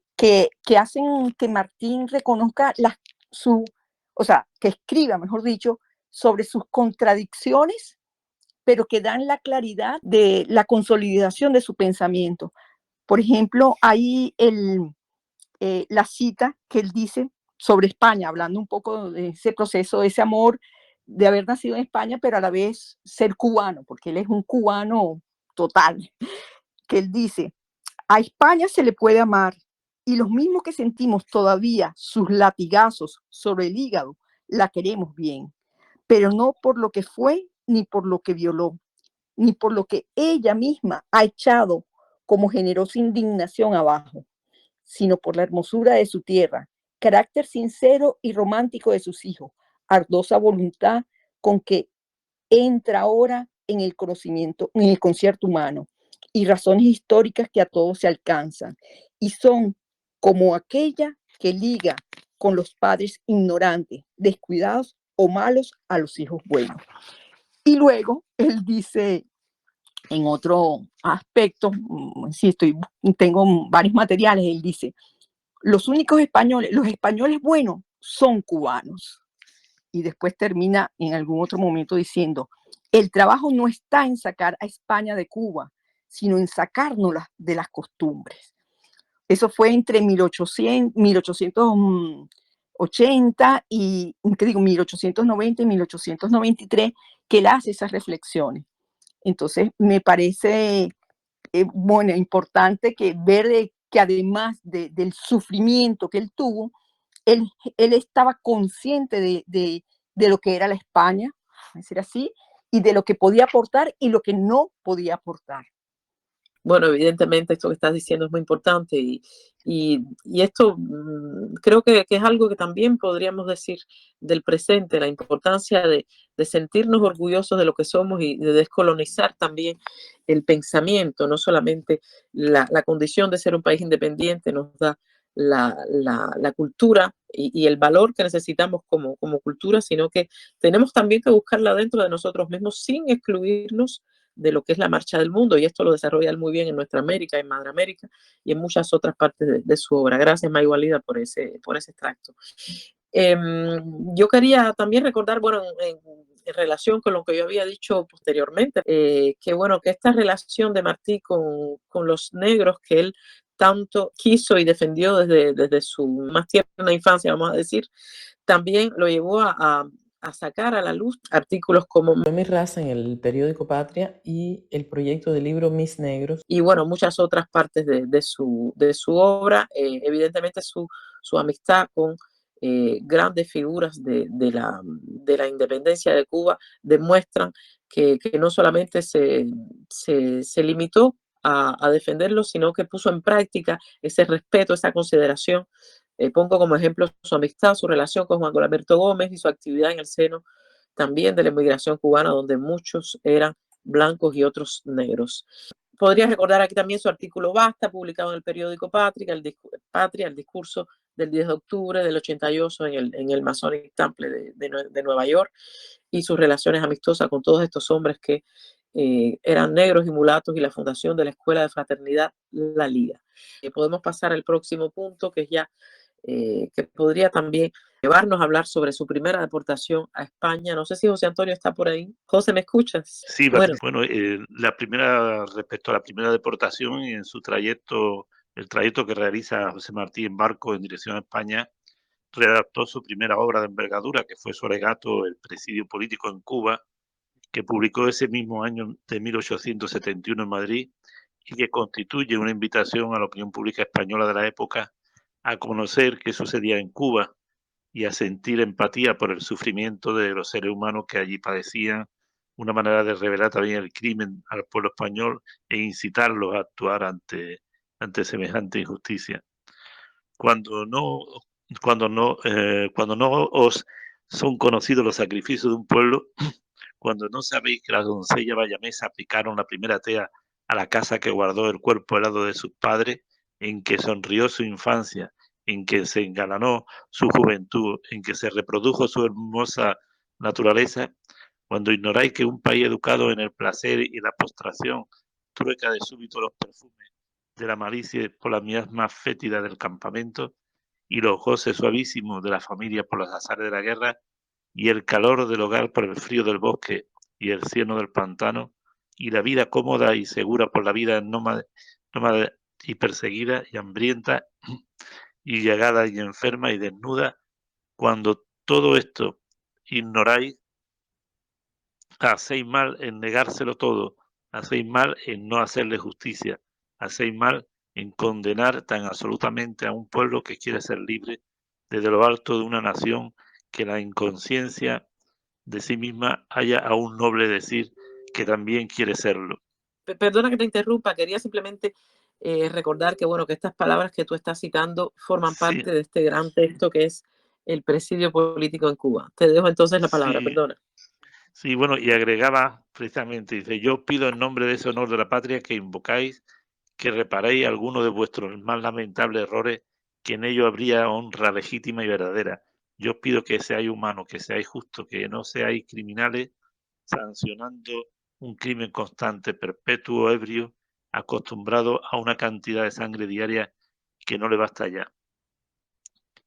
hacen que Martín reconozca o sea, que escriba, mejor dicho, sobre sus contradicciones, pero que dan la claridad de la consolidación de su pensamiento. Por ejemplo, hay la cita que él dice sobre España, hablando un poco de ese proceso, de ese amor de haber nacido en España, pero a la vez ser cubano, porque él es un cubano total, que él dice: a España se le puede amar, y los mismos que sentimos todavía sus latigazos sobre el hígado, la queremos bien, pero no por lo que fue, ni por lo que violó, ni por lo que ella misma ha echado como generosa indignación abajo, sino por la hermosura de su tierra, carácter sincero y romántico de sus hijos, ardosa voluntad con que entra ahora en el conocimiento, en el concierto humano, y razones históricas que a todos se alcanzan, y son como aquella que liga con los padres ignorantes, descuidados o malos a los hijos buenos. Y luego él dice, en otro aspecto, tengo varios materiales, él dice: los españoles buenos son cubanos. Y después termina en algún otro momento diciendo: el trabajo no está en sacar a España de Cuba, sino en sacárnosla de las costumbres. Eso fue entre 1880 y, ¿qué digo?, 1890 y 1893, que él hace esas reflexiones. Entonces, me parece bueno, importante que ver que además del sufrimiento que él tuvo, él estaba consciente de lo que era la España, a decir así, y de lo que podía aportar y lo que no podía aportar. Bueno, evidentemente esto que estás diciendo es muy importante, y esto creo que es algo que también podríamos decir del presente, la importancia de sentirnos orgullosos de lo que somos y de descolonizar también el pensamiento. No solamente la condición de ser un país independiente nos da la cultura y el valor que necesitamos como cultura, sino que tenemos también que buscarla dentro de nosotros mismos sin excluirnos de lo que es la marcha del mundo, y esto lo desarrolla él muy bien en Nuestra América, en Madre América y en muchas otras partes de su obra. Gracias, May Walida, por ese extracto. Yo quería también recordar, bueno, en relación con lo que yo había dicho posteriormente, que bueno, que esta relación de Martí con los negros que él tanto quiso y defendió desde su más tierna infancia, vamos a decir, también lo llevó a sacar a la luz artículos como Mi raza en el periódico Patria y el proyecto de libro Mis Negros, y bueno, muchas otras partes de su obra. Evidentemente su amistad con grandes figuras de la independencia de Cuba demuestran que no solamente se limitó a defenderlo, sino que puso en práctica ese respeto, esa consideración. Pongo como ejemplo su amistad, su relación con Juan Alberto Gómez y su actividad en el seno también de la inmigración cubana, donde muchos eran blancos y otros negros. Podría recordar aquí también su artículo Basta, publicado en el periódico Patria, el discurso del 10 de octubre del 88 en el Masonic Temple de Nueva York, y sus relaciones amistosas con todos estos hombres que eran negros y mulatos, y la fundación de la Escuela de Fraternidad La Liga. Podemos pasar al próximo punto, que es ya que podría también llevarnos a hablar sobre su primera deportación a España. No sé si José Antonio está por ahí. José, ¿me escuchas? Sí, bueno, la primera, respecto a la primera deportación y en su trayecto, el trayecto que realiza José Martí en barco en dirección a España, redactó su primera obra de envergadura, que fue su alegato El presidio político en Cuba, que publicó ese mismo año de 1871 en Madrid, y que constituye una invitación a la opinión pública española de la época a conocer qué sucedía en Cuba y a sentir empatía por el sufrimiento de los seres humanos que allí padecían, una manera de revelar también el crimen al pueblo español e incitarlos a actuar ante semejante injusticia. Cuando no os son conocidos los sacrificios de un pueblo, cuando no sabéis que las doncellas bayamesas picaron la primera tea a la casa que guardó el cuerpo helado de sus padres, en que sonrió su infancia, en que se engalanó su juventud, en que se reprodujo su hermosa naturaleza, cuando ignoráis que un país educado en el placer y la postración trueca de súbito los perfumes de la malicia por las miasmas fétidas del campamento y los goces suavísimos de la familia por los azares de la guerra, y el calor del hogar por el frío del bosque y el cieno del pantano, y la vida cómoda y segura por la vida nómada y perseguida y hambrienta y llegada y enferma y desnuda, cuando todo esto ignoráis, hacéis mal en negárselo todo, hacéis mal en no hacerle justicia, hacéis mal en condenar tan absolutamente a un pueblo que quiere ser libre desde lo alto de una nación que la inconsciencia de sí misma haya a un noble decir que también quiere serlo. Perdona que te interrumpa, quería simplemente recordar que, bueno, que estas palabras que tú estás citando forman parte de este gran texto que es El presidio político en Cuba. Te dejo entonces la palabra, perdona. Sí, bueno, y agregaba precisamente, dice, yo os pido en nombre de ese honor de la patria que invocáis, que reparéis alguno de vuestros más lamentables errores, que en ello habría honra legítima y verdadera. Yo os pido que seáis humanos, que seáis justos, que no seáis criminales, sancionando un crimen constante, perpetuo, ebrio, acostumbrado a una cantidad de sangre diaria que no le basta ya.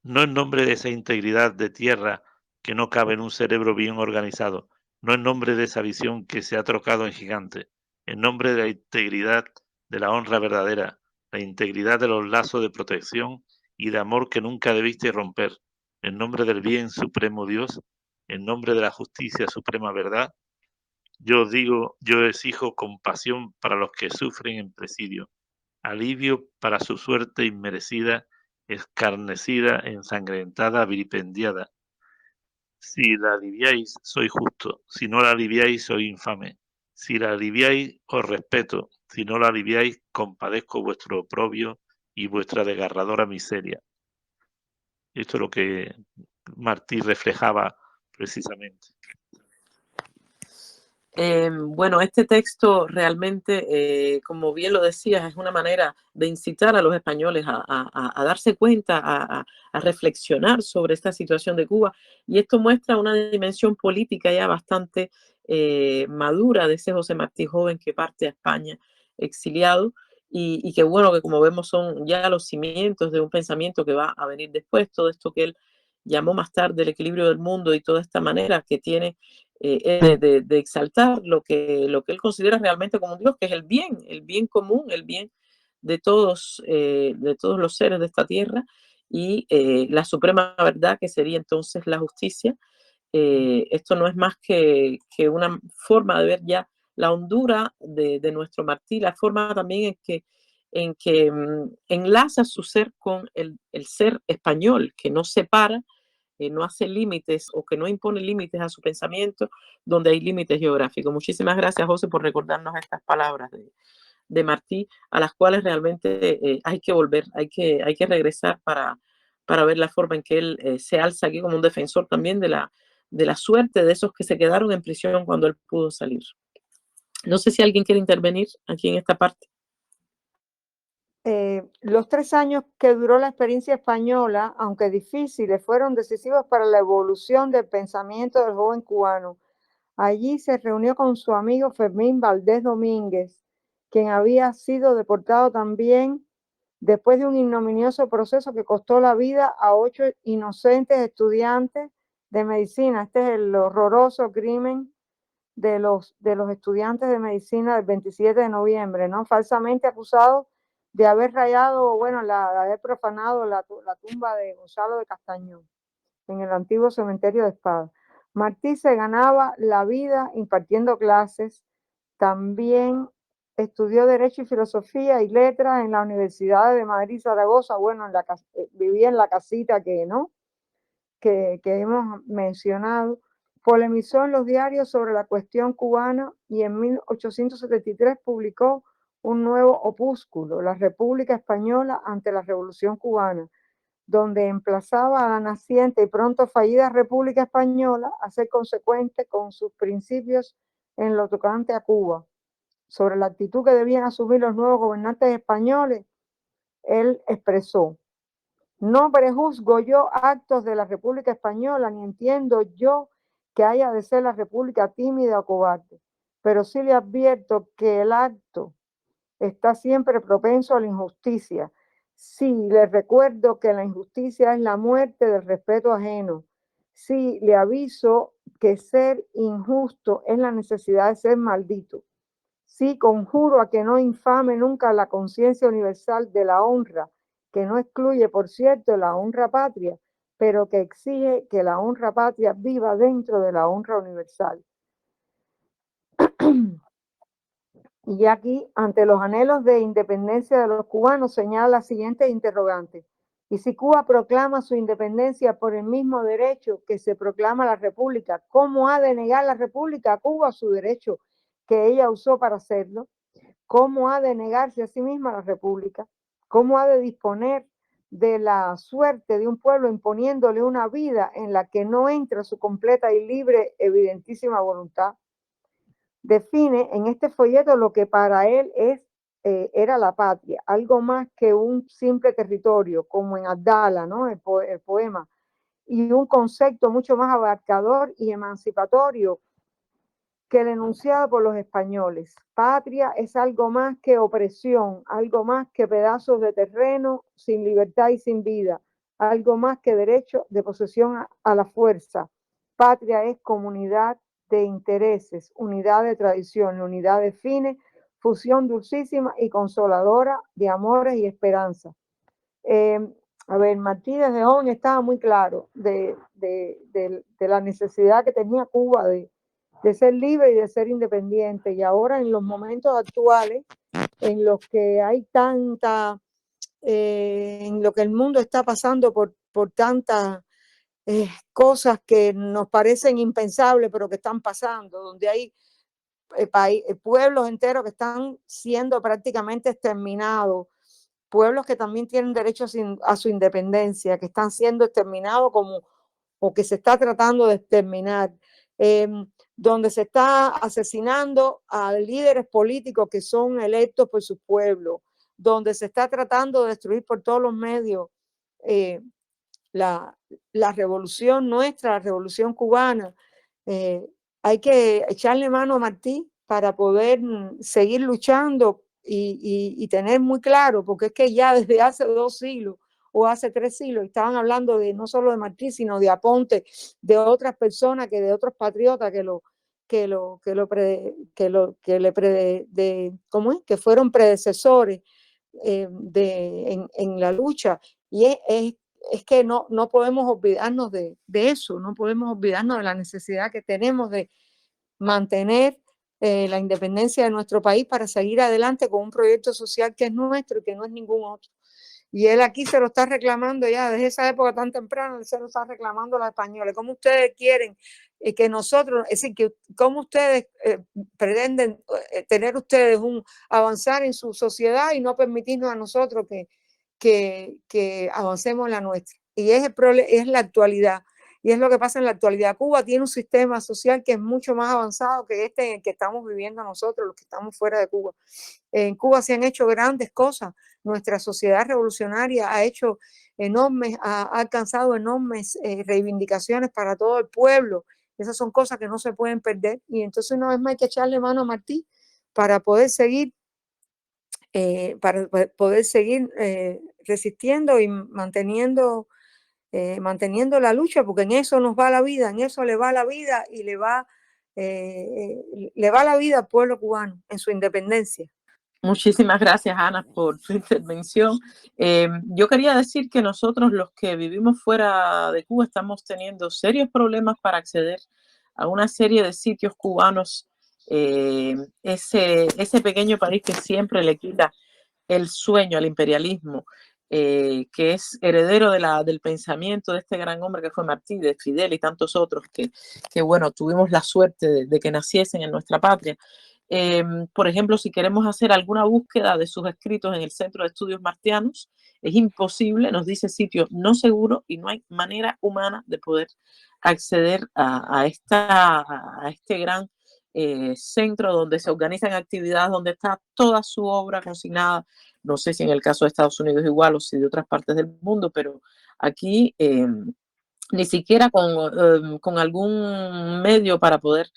No en nombre de esa integridad de tierra que no cabe en un cerebro bien organizado, no en nombre de esa visión que se ha trocado en gigante, en nombre de la integridad de la honra verdadera, la integridad de los lazos de protección y de amor que nunca debiste romper, en nombre del bien supremo Dios, en nombre de la justicia suprema verdad, yo os digo, yo exijo compasión para los que sufren en presidio, alivio para su suerte inmerecida, escarnecida, ensangrentada, vilipendiada. Si la aliviáis, soy justo; si no la aliviáis, soy infame. Si la aliviáis, os respeto; si no la aliviáis, compadezco vuestro oprobio y vuestra desgarradora miseria. Esto es lo que Martí reflejaba precisamente. Bueno, este texto realmente, como bien lo decías, es una manera de incitar a los españoles a darse cuenta, a reflexionar sobre esta situación de Cuba. Y esto muestra una dimensión política ya bastante madura de ese José Martí joven que parte a España exiliado. Y que bueno, que como vemos son ya los cimientos de un pensamiento que va a venir después, todo esto que él llamó más tarde el equilibrio del mundo y toda esta manera que tiene de exaltar lo que él considera realmente como un Dios, que es el bien común, el bien de todos los seres de esta tierra y la suprema verdad que sería entonces la justicia. Esto no es más que una forma de ver ya la hondura de nuestro Martí, la forma también en que enlaza su ser con el ser español, que no separa, no hace límites o que no impone límites a su pensamiento donde hay límites geográficos. Muchísimas gracias, José, por recordarnos estas palabras de Martí, a las cuales realmente hay que volver, hay que regresar para ver la forma en que él se alza aquí como un defensor también de la suerte de esos que se quedaron en prisión cuando él pudo salir. No sé si alguien quiere intervenir aquí en esta parte. Los 3 años que duró la experiencia española, aunque difíciles, fueron decisivos para la evolución del pensamiento del joven cubano. Allí se reunió con su amigo Fermín Valdés Domínguez, quien había sido deportado también después de un ignominioso proceso que costó la vida a 8 inocentes estudiantes de medicina. Este es el horroroso crimen de los estudiantes de medicina del 27 de noviembre, ¿no? Falsamente acusados de haber rayado, bueno, de haber profanado la tumba de Gonzalo de Castañón en el antiguo cementerio de Espada. Martí se ganaba la vida impartiendo clases, también estudió Derecho y Filosofía y Letras en la Universidad de Madrid, Zaragoza, bueno, vivía en la casita que hemos mencionado. Polemizó en los diarios sobre la cuestión cubana y en 1873 publicó un nuevo opúsculo, La República Española ante la Revolución Cubana, donde emplazaba a la naciente y pronto fallida República Española a ser consecuente con sus principios en lo tocante a Cuba. Sobre la actitud que debían asumir los nuevos gobernantes españoles, él expresó: no prejuzgo yo actos de la República Española, ni entiendo yo que haya de ser la República tímida o cobarde, pero sí le advierto que el acto está siempre propenso a la injusticia. Sí, le recuerdo que la injusticia es la muerte del respeto ajeno. Sí, le aviso que ser injusto es la necesidad de ser maldito. Sí, conjuro a que no infame nunca la conciencia universal de la honra, que no excluye, por cierto, la honra patria, pero que exige que la honra patria viva dentro de la honra universal. Y aquí, ante los anhelos de independencia de los cubanos, señala la siguiente interrogante: ¿y si Cuba proclama su independencia por el mismo derecho que se proclama la República, cómo ha de negar la República a Cuba su derecho que ella usó para hacerlo? ¿Cómo ha de negarse a sí misma la República? ¿Cómo ha de disponer de la suerte de un pueblo imponiéndole una vida en la que no entra su completa y libre, evidentísima voluntad? Define en este folleto lo que para él era la patria, algo más que un simple territorio, como en Abdala, ¿no? El poema, y un concepto mucho más abarcador y emancipatorio que el enunciado por los españoles. Patria es algo más que opresión, algo más que pedazos de terreno sin libertad y sin vida, algo más que derecho de posesión a la fuerza. Patria es comunidad de intereses, unidad de tradición, unidad de fines, fusión dulcísima y consoladora de amores y esperanza. A ver, Martí desde joven estaba muy claro de la necesidad que tenía Cuba de ser libre y de ser independiente. Y ahora en los momentos actuales, en los que hay en lo que el mundo está pasando por tantas cosas que nos parecen impensables, pero que están pasando, donde hay pueblos enteros que están siendo prácticamente exterminados, pueblos que también tienen derecho a su independencia, que están siendo exterminados o que se está tratando de exterminar. donde se está asesinando a líderes políticos que son electos por su pueblo, donde se está tratando de destruir por todos los medios la revolución nuestra, la revolución cubana. Hay que echarle mano a Martí para poder seguir luchando y tener muy claro, porque es que ya desde hace 2 siglos o hace 3 siglos estaban hablando de no solo de Martí, sino de Aponte, de otras personas, de otros patriotas que fueron predecesores en la lucha. Y es que no podemos olvidarnos de eso, no podemos olvidarnos de la necesidad que tenemos de mantener la independencia de nuestro país para seguir adelante con un proyecto social que es nuestro y que no es ningún otro. Y él aquí se lo está reclamando ya desde esa época tan temprana, él se lo está reclamando a los españoles. ¿Cómo ustedes quieren que nosotros, es decir, cómo ustedes pretenden tener ustedes avanzar en su sociedad y no permitirnos a nosotros que avancemos en la nuestra? Y es la actualidad. Y es lo que pasa en la actualidad. Cuba tiene un sistema social que es mucho más avanzado que este en el que estamos viviendo nosotros, los que estamos fuera de Cuba. En Cuba se han hecho grandes cosas. Nuestra sociedad revolucionaria ha alcanzado enormes reivindicaciones para todo el pueblo. Esas son cosas que no se pueden perder. Y entonces una vez más hay que echarle mano a Martí para poder seguir resistiendo y manteniendo la lucha, porque en eso nos va la vida, en eso le va la vida y le va la vida al pueblo cubano en su independencia. Muchísimas gracias, Ana, por tu intervención. Yo quería decir que nosotros, los que vivimos fuera de Cuba, estamos teniendo serios problemas para acceder a una serie de sitios cubanos. Ese pequeño país que siempre le quita el sueño al imperialismo, que es heredero del pensamiento de este gran hombre que fue Martí, de Fidel y tantos otros que bueno, tuvimos la suerte de que naciesen en nuestra patria. Por ejemplo, si queremos hacer alguna búsqueda de sus escritos en el Centro de Estudios Martianos, es imposible, nos dice sitio no seguro y no hay manera humana de poder acceder a este gran centro donde se organizan actividades, donde está toda su obra consignada. No sé si en el caso de Estados Unidos es igual o si de otras partes del mundo, pero aquí ni siquiera con algún medio para poder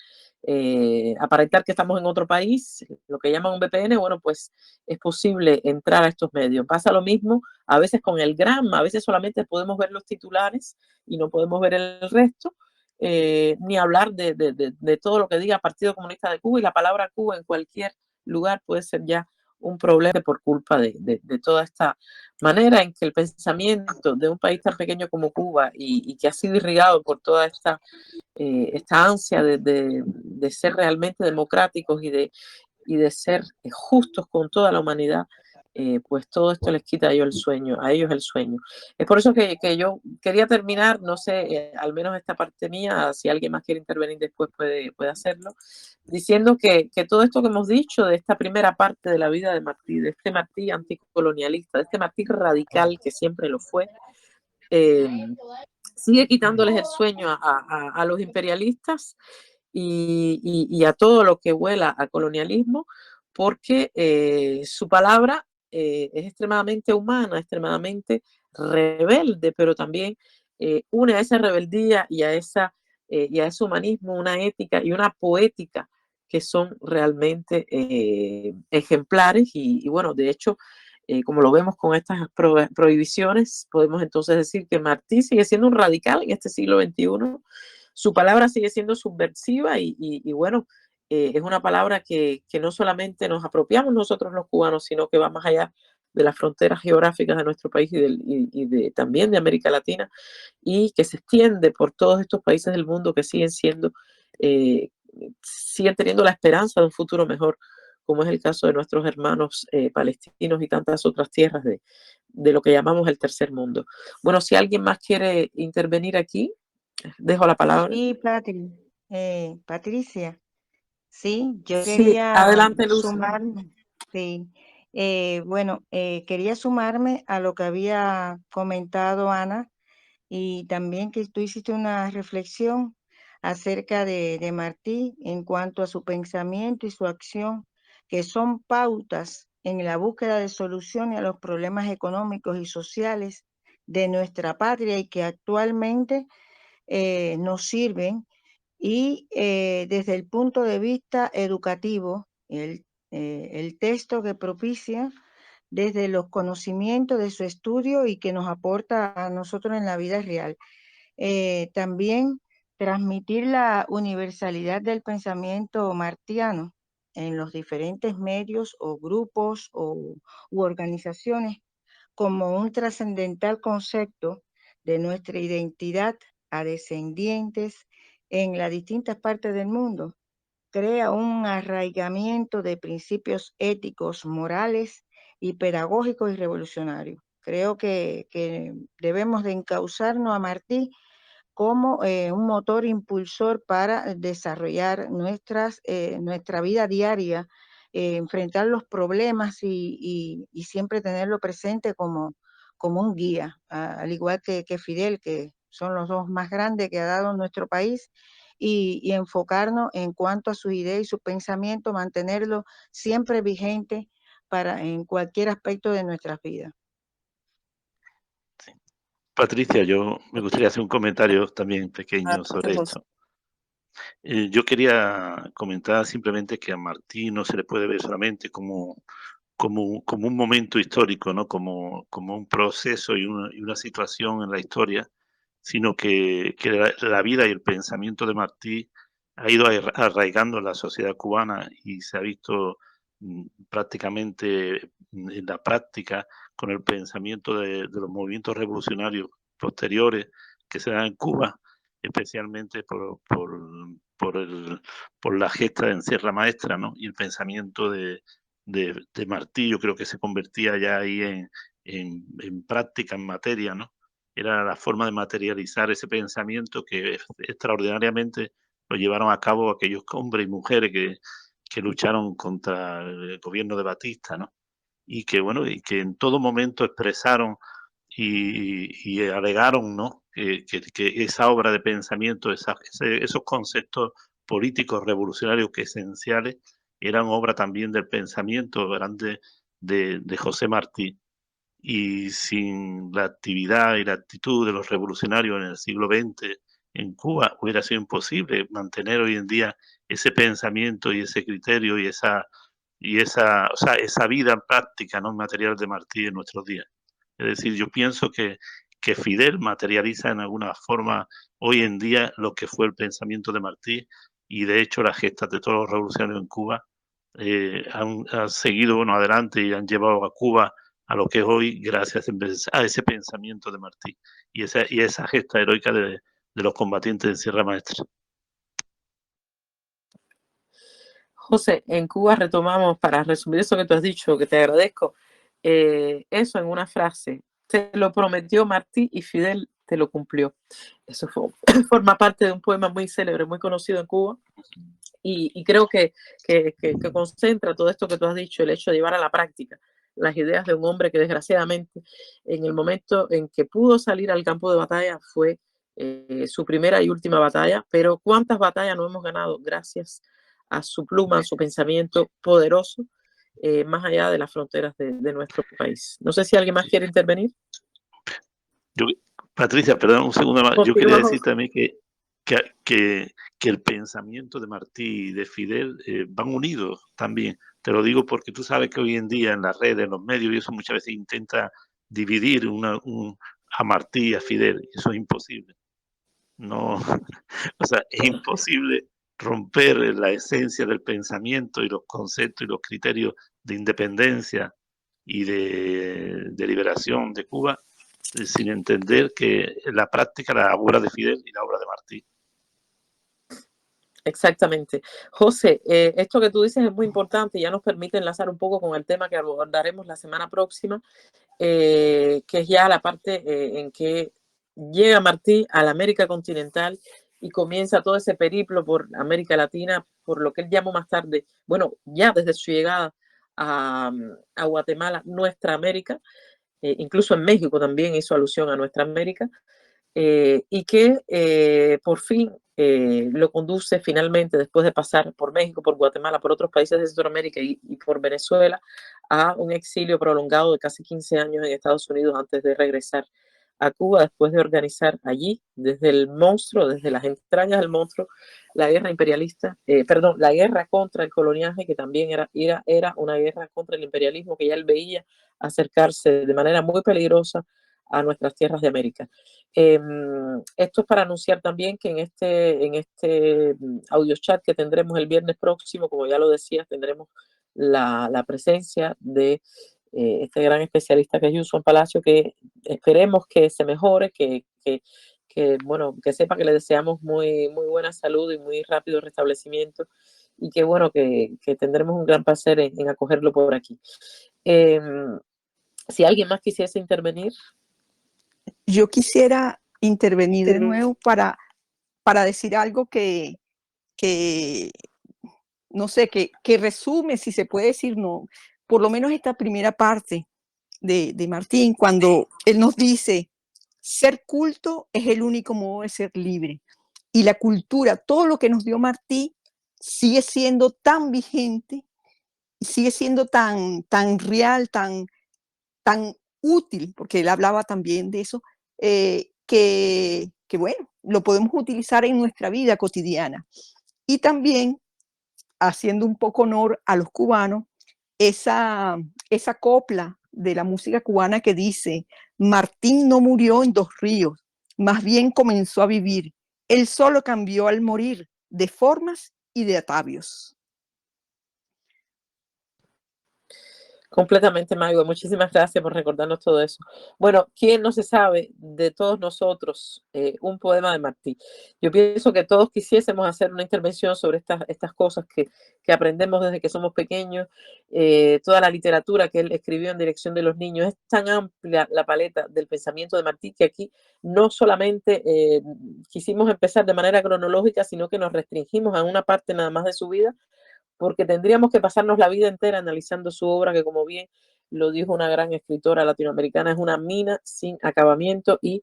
aparentar que estamos en otro país, lo que llaman un VPN, bueno, pues es posible entrar a estos medios. Pasa lo mismo a veces con el Granma, a veces solamente podemos ver los titulares y no podemos ver el resto, ni hablar de todo lo que diga Partido Comunista de Cuba, y la palabra Cuba en cualquier lugar puede ser ya un problema por culpa de toda esta manera en que el pensamiento de un país tan pequeño como Cuba y que ha sido irrigado por toda esta ansia de ser realmente democráticos y de ser justos con toda la humanidad, pues todo esto les quita a ellos el sueño. Es por eso que yo quería terminar, no sé, al menos esta parte mía, si alguien más quiere intervenir después puede hacerlo, diciendo que todo esto que hemos dicho de esta primera parte de la vida de Martí, de este Martí anticolonialista, de este Martí radical que siempre lo fue, sigue quitándoles el sueño a los imperialistas y a todo lo que huela a colonialismo, porque su palabra es extremadamente humana, extremadamente rebelde, pero también une a esa rebeldía y a ese humanismo una ética y una poética que son realmente ejemplares y bueno, de hecho, como lo vemos con estas prohibiciones, podemos entonces decir que Martí sigue siendo un radical en este siglo XXI. Su palabra sigue siendo subversiva y bueno, es una palabra que no solamente nos apropiamos nosotros los cubanos, sino que va más allá de las fronteras geográficas de nuestro país también de América Latina, y que se extiende por todos estos países del mundo que siguen teniendo la esperanza de un futuro mejor, como es el caso de nuestros hermanos palestinos y tantas otras tierras de lo que llamamos el tercer mundo. Bueno, si alguien más quiere intervenir aquí, dejo la palabra. Sí, Patricia. Sí, yo Sí, quería adelante, Luz. sumarme. Sí, quería sumarme a lo que había comentado Ana y también que tú hiciste una reflexión acerca de Martí en cuanto a su pensamiento y su acción, que son pautas en la búsqueda de soluciones a los problemas económicos y sociales de nuestra patria y que actualmente nos sirven. Y desde el punto de vista educativo, el texto que propicia desde los conocimientos de su estudio y que nos aporta a nosotros en la vida real. También transmitir la universalidad del pensamiento martiano en los diferentes medios o grupos u organizaciones como un trascendental concepto de nuestra identidad a descendientes en las distintas partes del mundo. Crea un arraigamiento de principios éticos, morales y pedagógicos y revolucionarios. Creo que debemos de encauzarnos a Martí como un motor impulsor para desarrollar nuestra vida diaria, enfrentar los problemas y siempre tenerlo presente como un guía, al igual que Fidel, que son los dos más grandes que ha dado nuestro país, y enfocarnos en cuanto a sus ideas y su pensamiento, mantenerlo siempre vigente en cualquier aspecto de nuestras vidas. Sí. Patricia, yo me gustaría hacer un comentario también pequeño sobre esto. Yo quería comentar simplemente que a Martí no se le puede ver solamente como un momento histórico, ¿no? Como un proceso y una situación en la historia, sino que la vida y el pensamiento de Martí ha ido arraigando en la sociedad cubana y se ha visto prácticamente en la práctica con el pensamiento de los movimientos revolucionarios posteriores que se dan en Cuba, especialmente por la gesta en Sierra Maestra, ¿no? Y el pensamiento de Martí, yo creo que se convertía ya ahí en práctica, en materia, ¿no? Era la forma de materializar ese pensamiento que extraordinariamente lo llevaron a cabo aquellos hombres y mujeres que lucharon contra el gobierno de Batista, ¿no? Y que, bueno, y que en todo momento expresaron y alegaron, ¿no? Que esa obra de pensamiento, esos conceptos políticos revolucionarios que esenciales eran obra también del pensamiento grande de José Martí. Y sin la actividad y la actitud de los revolucionarios en el siglo XX en Cuba hubiera sido imposible mantener hoy en día ese pensamiento y ese criterio y o sea, esa vida práctica, no material de Martí en nuestros días. Es decir, yo pienso que Fidel materializa en alguna forma hoy en día lo que fue el pensamiento de Martí y de hecho las gestas de todos los revolucionarios en Cuba han seguido bueno, adelante y han llevado a Cuba a lo que es hoy gracias a ese pensamiento de Martí y esa gesta heroica de los combatientes de Sierra Maestra. José, en Cuba retomamos, para resumir eso que tú has dicho, que te agradezco, eso en una frase: te lo prometió Martí y Fidel te lo cumplió. Eso forma parte de un poema muy célebre, muy conocido en Cuba, y creo que concentra todo esto que tú has dicho, el hecho de llevar a la práctica las ideas de un hombre que desgraciadamente en el momento en que pudo salir al campo de batalla fue su primera y última batalla, pero cuántas batallas no hemos ganado gracias a su pluma, a su pensamiento poderoso, más allá de las fronteras de nuestro país. No sé si alguien más quiere intervenir. Patricia, perdón un segundo más. Yo quería decir también que el pensamiento de Martí y de Fidel van unidos también. Te lo digo porque tú sabes que hoy en día en las redes, en los medios, y eso muchas veces intenta dividir a Martí y a Fidel. Y eso es imposible. No, o sea, es imposible romper la esencia del pensamiento y los conceptos y los criterios de independencia y de liberación de Cuba sin entender que la práctica la obra de Fidel y la obra de Martí. Exactamente. José, esto que tú dices es muy importante y ya nos permite enlazar un poco con el tema que abordaremos la semana próxima, que es ya la parte en que llega Martí a la América continental y comienza todo ese periplo por América Latina, por lo que él llamó más tarde, bueno, ya desde su llegada a Guatemala, nuestra América, incluso en México también hizo alusión a nuestra América. y que por fin lo conduce finalmente, después de pasar por México, por Guatemala, por otros países de Centroamérica y por Venezuela, a un exilio prolongado de casi 15 años en Estados Unidos antes de regresar a Cuba, después de organizar allí, desde el monstruo, desde las entrañas del monstruo, la guerra imperialista, la guerra contra el coloniaje, que también era una guerra contra el imperialismo, que ya él veía acercarse de manera muy peligrosa a nuestras tierras de América. Esto es para anunciar también que en este audio chat que tendremos el viernes próximo, como ya lo decía, tendremos la presencia de este gran especialista que es Yusuan Palacio, que esperemos que se mejore, que sepa que le deseamos muy, muy buena salud y muy rápido restablecimiento, y que bueno, que tendremos un gran placer en acogerlo por aquí. Si alguien más quisiese intervenir. Yo quisiera intervenir de nuevo para decir algo que no sé, que resume, si se puede decir, no, por lo menos esta primera parte de Martín, cuando él nos dice, ser culto es el único modo de ser libre. Y la cultura, todo lo que nos dio Martí, sigue siendo tan vigente, sigue siendo tan real, tan útil, porque él hablaba también de eso, que bueno, lo podemos utilizar en nuestra vida cotidiana. Y también, haciendo un poco honor a los cubanos, esa copla de la música cubana que dice, Martín no murió en 2 ríos, más bien comenzó a vivir. Él solo cambió al morir de formas y de atavios. Completamente, Maigo. Muchísimas gracias por recordarnos todo eso. Bueno, ¿quién no se sabe de todos nosotros un poema de Martí? Yo pienso que todos quisiésemos hacer una intervención sobre estas cosas que aprendemos desde que somos pequeños. Toda la literatura que él escribió en dirección de los niños. Es tan amplia la paleta del pensamiento de Martí que aquí no solamente quisimos empezar de manera cronológica, sino que nos restringimos a una parte nada más de su vida, porque tendríamos que pasarnos la vida entera analizando su obra, que como bien lo dijo una gran escritora latinoamericana, es una mina sin acabamiento, y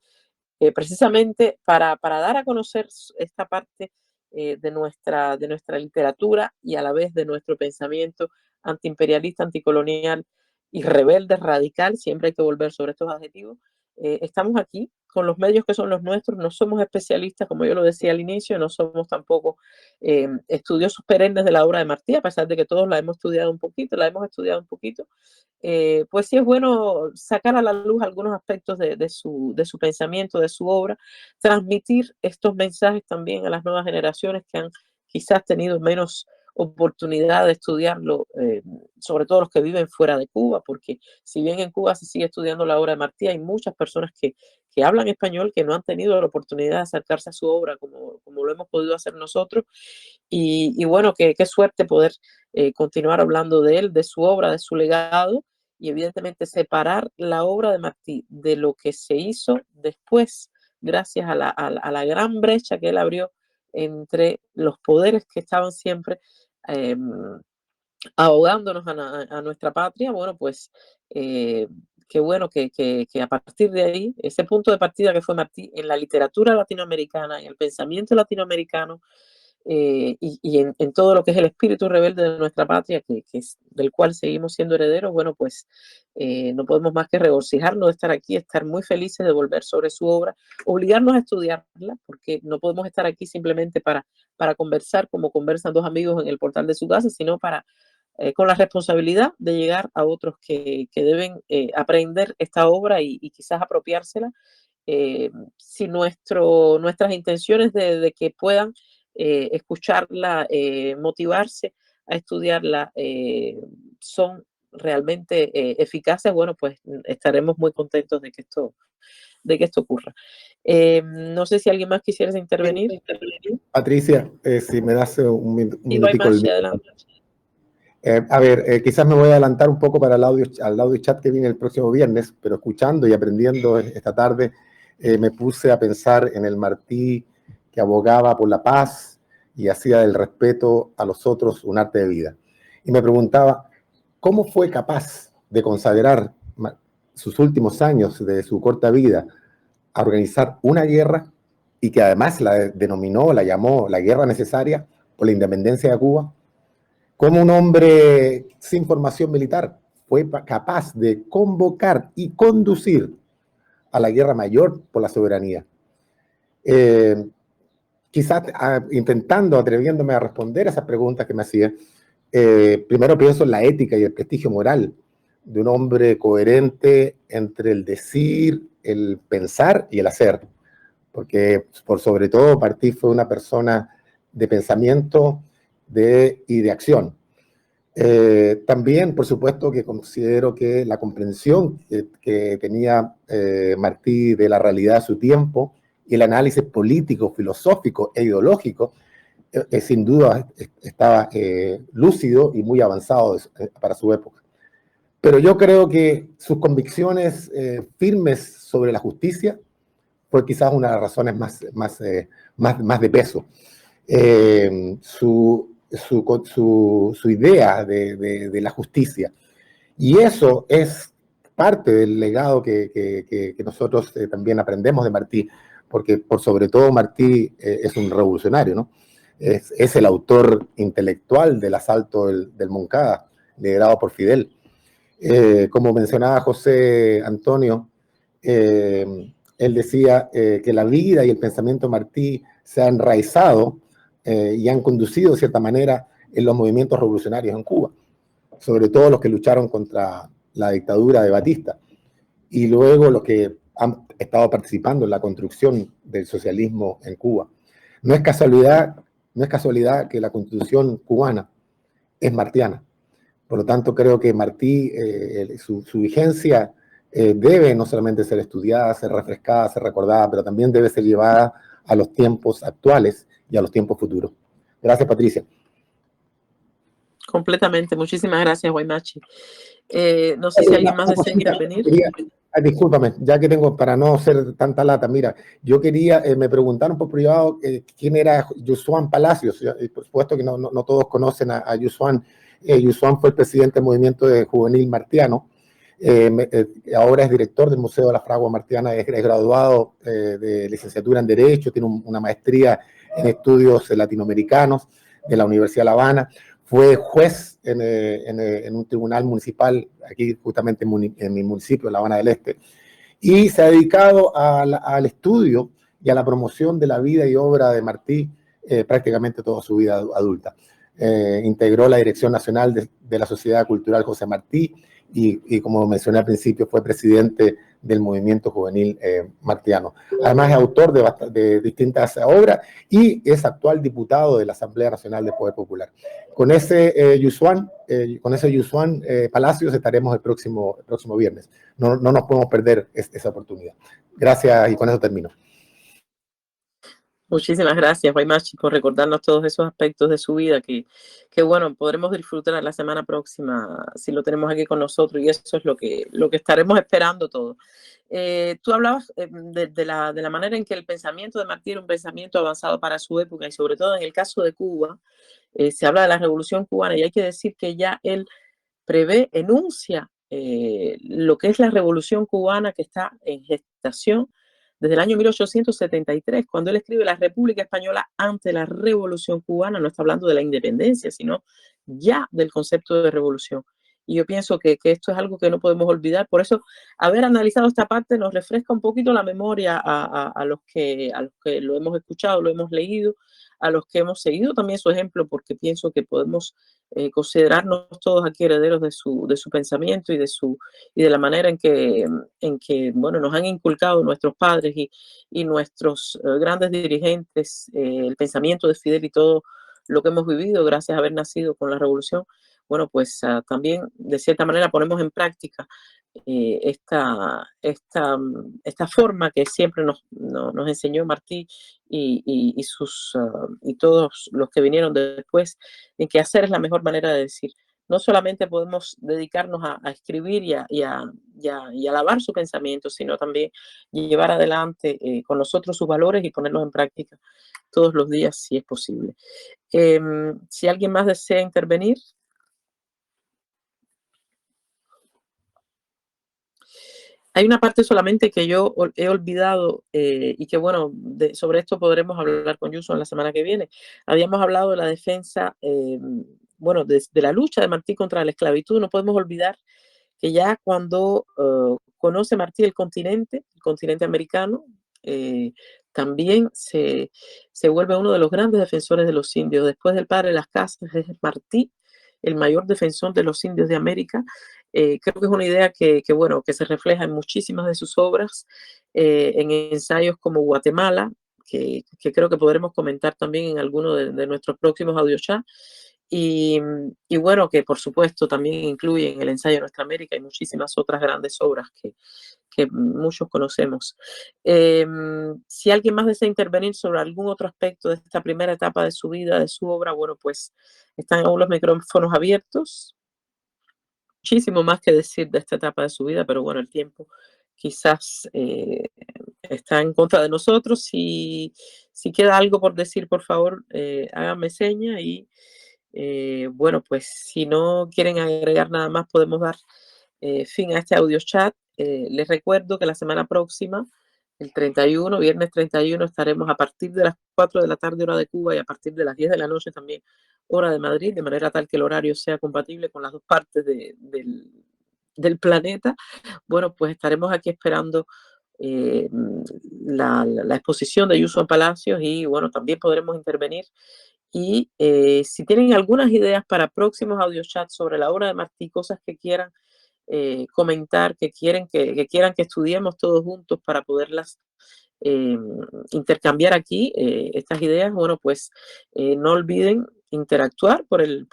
precisamente para dar a conocer esta parte de nuestra literatura y a la vez de nuestro pensamiento antiimperialista, anticolonial y rebelde, radical, siempre hay que volver sobre estos adjetivos, estamos aquí con los medios que son los nuestros. No somos especialistas, como yo lo decía al inicio, no somos tampoco estudiosos perennes de la obra de Martí, a pesar de que todos la hemos estudiado un poquito, pues sí es bueno sacar a la luz algunos aspectos de su pensamiento, de su obra, transmitir estos mensajes también a las nuevas generaciones que han quizás tenido menos oportunidad de estudiarlo, sobre todo los que viven fuera de Cuba, porque si bien en Cuba se sigue estudiando la obra de Martí, hay muchas personas que hablan español que no han tenido la oportunidad de acercarse a su obra como lo hemos podido hacer nosotros, y bueno, qué suerte poder continuar hablando de él, de su obra, de su legado, y evidentemente separar la obra de Martí de lo que se hizo después, gracias a la gran brecha que él abrió entre los poderes que estaban siempre ahogándonos a nuestra patria. Bueno, pues qué bueno que a partir de ahí, ese punto de partida que fue Martí en la literatura latinoamericana, en el pensamiento latinoamericano, y en todo lo que es el espíritu rebelde de nuestra patria, del cual seguimos siendo herederos, bueno, pues no podemos más que regocijarnos de estar aquí, estar muy felices de volver sobre su obra, obligarnos a estudiarla, porque no podemos estar aquí simplemente para conversar como conversan 2 amigos en el portal de su casa, sino con la responsabilidad de llegar a otros que deben aprender esta obra y quizás apropiársela, si nuestras intenciones de que puedan escucharla, motivarse a estudiarla, son realmente eficaces, bueno, pues estaremos muy contentos de que esto ocurra. No sé si alguien más quisiera intervenir. Patricia, si me das un minutico. Adelante. A ver, quizás me voy a adelantar un poco para al audio chat que viene el próximo viernes, pero escuchando y aprendiendo esta tarde, me puse a pensar en el Martí que abogaba por la paz y hacía del respeto a los otros un arte de vida. Y me preguntaba, ¿cómo fue capaz de consagrar sus últimos años de su corta vida a organizar una guerra y que además la denominó, la llamó la guerra necesaria por la independencia de Cuba, como un hombre sin formación militar fue capaz de convocar y conducir a la guerra mayor por la soberanía. Quizás intentando, atreviéndome a responder a esas preguntas que me hacía, primero pienso en la ética y el prestigio moral de un hombre coherente entre el decir, el pensar y el hacer, porque por sobre todo Martí fue una persona de pensamiento y de acción. También, por supuesto, que considero que la comprensión que tenía Martí de la realidad de su tiempo y el análisis político, filosófico e ideológico, sin duda estaba lúcido y muy avanzado para su época. Pero yo creo que sus convicciones firmes sobre la justicia fue quizás una de las razones más de peso. Su idea de la justicia. Y eso es parte del legado que nosotros también aprendemos de Martí, porque por sobre todo Martí es un revolucionario, ¿no? Es el autor intelectual del asalto del Moncada, liderado por Fidel. Como mencionaba José Antonio, él decía que la vida y el pensamiento de Martí se han enraizado y han conducido de cierta manera en los movimientos revolucionarios en Cuba, sobre todo los que lucharon contra la dictadura de Batista y luego los que han estado participando en la construcción del socialismo en Cuba. No es casualidad que la Constitución cubana es martiana. Por lo tanto, creo que Martí, su vigencia debe no solamente ser estudiada, ser refrescada, ser recordada, pero también debe ser llevada a los tiempos actuales y a los tiempos futuros. Gracias, Patricia. Completamente. Muchísimas gracias, Guaymachi. No sé si alguien más desea intervenir. Discúlpame, ya que tengo, para no hacer tanta lata, mira, yo quería, me preguntaron por privado quién era Yusuan Palacios. Por supuesto que no todos conocen a Yusuan. Yusuan fue el presidente del movimiento juvenil martiano. Ahora es director del Museo de la Fragua Martiana, es graduado de licenciatura en Derecho, tiene una maestría en estudios latinoamericanos de la Universidad de La Habana. Fue juez en un tribunal municipal, aquí justamente en mi municipio, La Habana del Este, y se ha dedicado al estudio y a la promoción de la vida y obra de Martí prácticamente toda su vida adulta. Integró la Dirección Nacional de la Sociedad Cultural José Martí y como mencioné al principio, fue presidente del movimiento juvenil martiano. Además es autor de distintas obras y es actual diputado de la Asamblea Nacional del Poder Popular. Con ese Yusuan Palacios estaremos el próximo viernes. No nos podemos perder esa oportunidad. Gracias y con eso termino. Muchísimas gracias, Guaymachi, por recordarnos todos esos aspectos de su vida que bueno, podremos disfrutar la semana próxima si lo tenemos aquí con nosotros, y eso es lo que estaremos esperando todos. Tú hablabas de la manera en que el pensamiento de Martí era un pensamiento avanzado para su época, y sobre todo en el caso de Cuba, se habla de la Revolución Cubana, y hay que decir que ya él enuncia lo que es la Revolución Cubana, que está en gestación desde el año 1873, cuando él escribe La República Española ante la Revolución Cubana. No está hablando de la independencia, sino ya del concepto de revolución. Y yo pienso que esto es algo que no podemos olvidar. Por eso, haber analizado esta parte nos refresca un poquito la memoria a los que lo hemos escuchado, lo hemos leído, a los que hemos seguido también su ejemplo, porque pienso que podemos considerarnos todos aquí herederos de su pensamiento y de la manera en que bueno, nos han inculcado nuestros padres y nuestros grandes dirigentes, el pensamiento de Fidel y todo lo que hemos vivido gracias a haber nacido con la revolución. Bueno, pues también de cierta manera ponemos en práctica esta forma que siempre nos enseñó Martí y todos los que vinieron después, en que hacer es la mejor manera de decir. No solamente podemos dedicarnos a escribir y a alabar su pensamiento, sino también llevar adelante con nosotros sus valores y ponerlos en práctica todos los días, si es posible. Si alguien más desea intervenir. Hay una parte solamente que yo he olvidado y que, bueno, sobre esto podremos hablar con Yuso la semana que viene. Habíamos hablado de la defensa, bueno, de la lucha de Martí contra la esclavitud. No podemos olvidar que ya cuando conoce Martí el continente americano, también se vuelve uno de los grandes defensores de los indios. Después del padre de las casas es Martí el mayor defensor de los indios de América. Creo que es una idea que, bueno, que se refleja en muchísimas de sus obras, en ensayos como Guatemala, que creo que podremos comentar también en alguno de nuestros próximos audiochats. Y bueno, que por supuesto también incluyen el ensayo de Nuestra América y muchísimas otras grandes obras que muchos conocemos. Si alguien más desea intervenir sobre algún otro aspecto de esta primera etapa de su vida, de su obra, bueno, pues están aún los micrófonos abiertos. Muchísimo más que decir de esta etapa de su vida, pero bueno, el tiempo quizás está en contra de nosotros. Si queda algo por decir, por favor, háganme seña y bueno, pues si no quieren agregar nada más, podemos dar fin a este audio chat. Les recuerdo que la semana próxima, el 31, viernes 31, estaremos a partir de las 4 de la tarde, hora de Cuba, y a partir de las 10 de la noche también, hora de Madrid, de manera tal que el horario sea compatible con las dos partes del planeta. Bueno, pues estaremos aquí esperando la exposición de Yuso Palacios y bueno, también podremos intervenir. Y si tienen algunas ideas para próximos audiochats sobre la obra de Martí, cosas que quieran comentar, que quieran que estudiemos todos juntos para poderlas intercambiar aquí, estas ideas, bueno, pues no olviden interactuar por el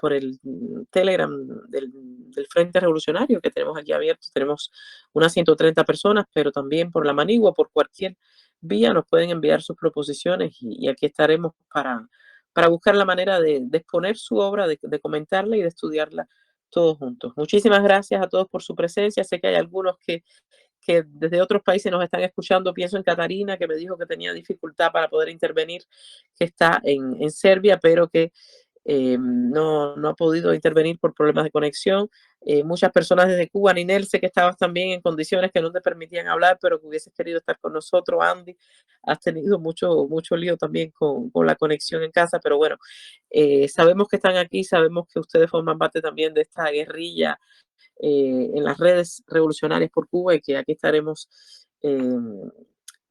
Telegram del Frente Revolucionario que tenemos aquí abierto. Tenemos unas 130 personas, pero también por la Manigua, por cualquier vía nos pueden enviar sus proposiciones y aquí estaremos para buscar la manera de exponer su obra, de comentarla y de estudiarla todos juntos. Muchísimas gracias a todos por su presencia. Sé que hay algunos que desde otros países nos están escuchando. Pienso en Catarina, que me dijo que tenía dificultad para poder intervenir, que está en Serbia, pero que no ha podido intervenir por problemas de conexión. Muchas personas desde Cuba, Ninel, sé que estabas también en condiciones que no te permitían hablar, pero que hubieses querido estar con nosotros. Andy, has tenido mucho lío también con la conexión en casa, pero bueno, sabemos que están aquí, sabemos que ustedes forman parte también de esta guerrilla en las redes revolucionarias por Cuba y que aquí estaremos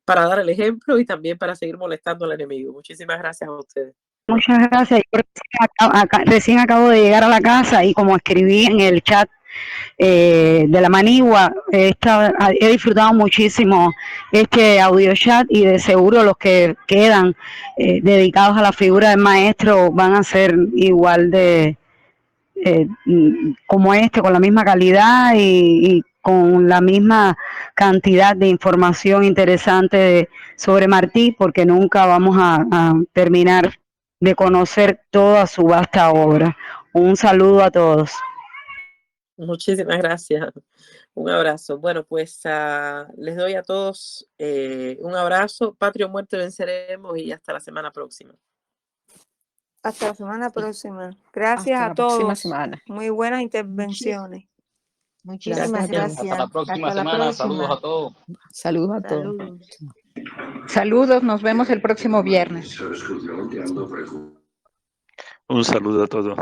para dar el ejemplo y también para seguir molestando al enemigo. Muchísimas gracias a ustedes. Muchas gracias. Yo recién acabo de llegar a la casa y como escribí en el chat de la Manigua, he disfrutado muchísimo este audio chat y de seguro los que quedan dedicados a la figura del maestro van a ser igual de como con la misma calidad y con la misma cantidad de información interesante sobre Martí, porque nunca vamos a terminar de conocer toda su vasta obra. Un saludo a todos. Muchísimas gracias. Un abrazo. Bueno, pues les doy a todos un abrazo. Patria o muerte venceremos y hasta la semana próxima. Hasta la semana próxima. Gracias a todos. Muy buenas intervenciones. Muchísimas gracias. Hasta la próxima semana. Saludos a todos. Saludos a todos. Saludos, nos vemos el próximo viernes. Un saludo a todos.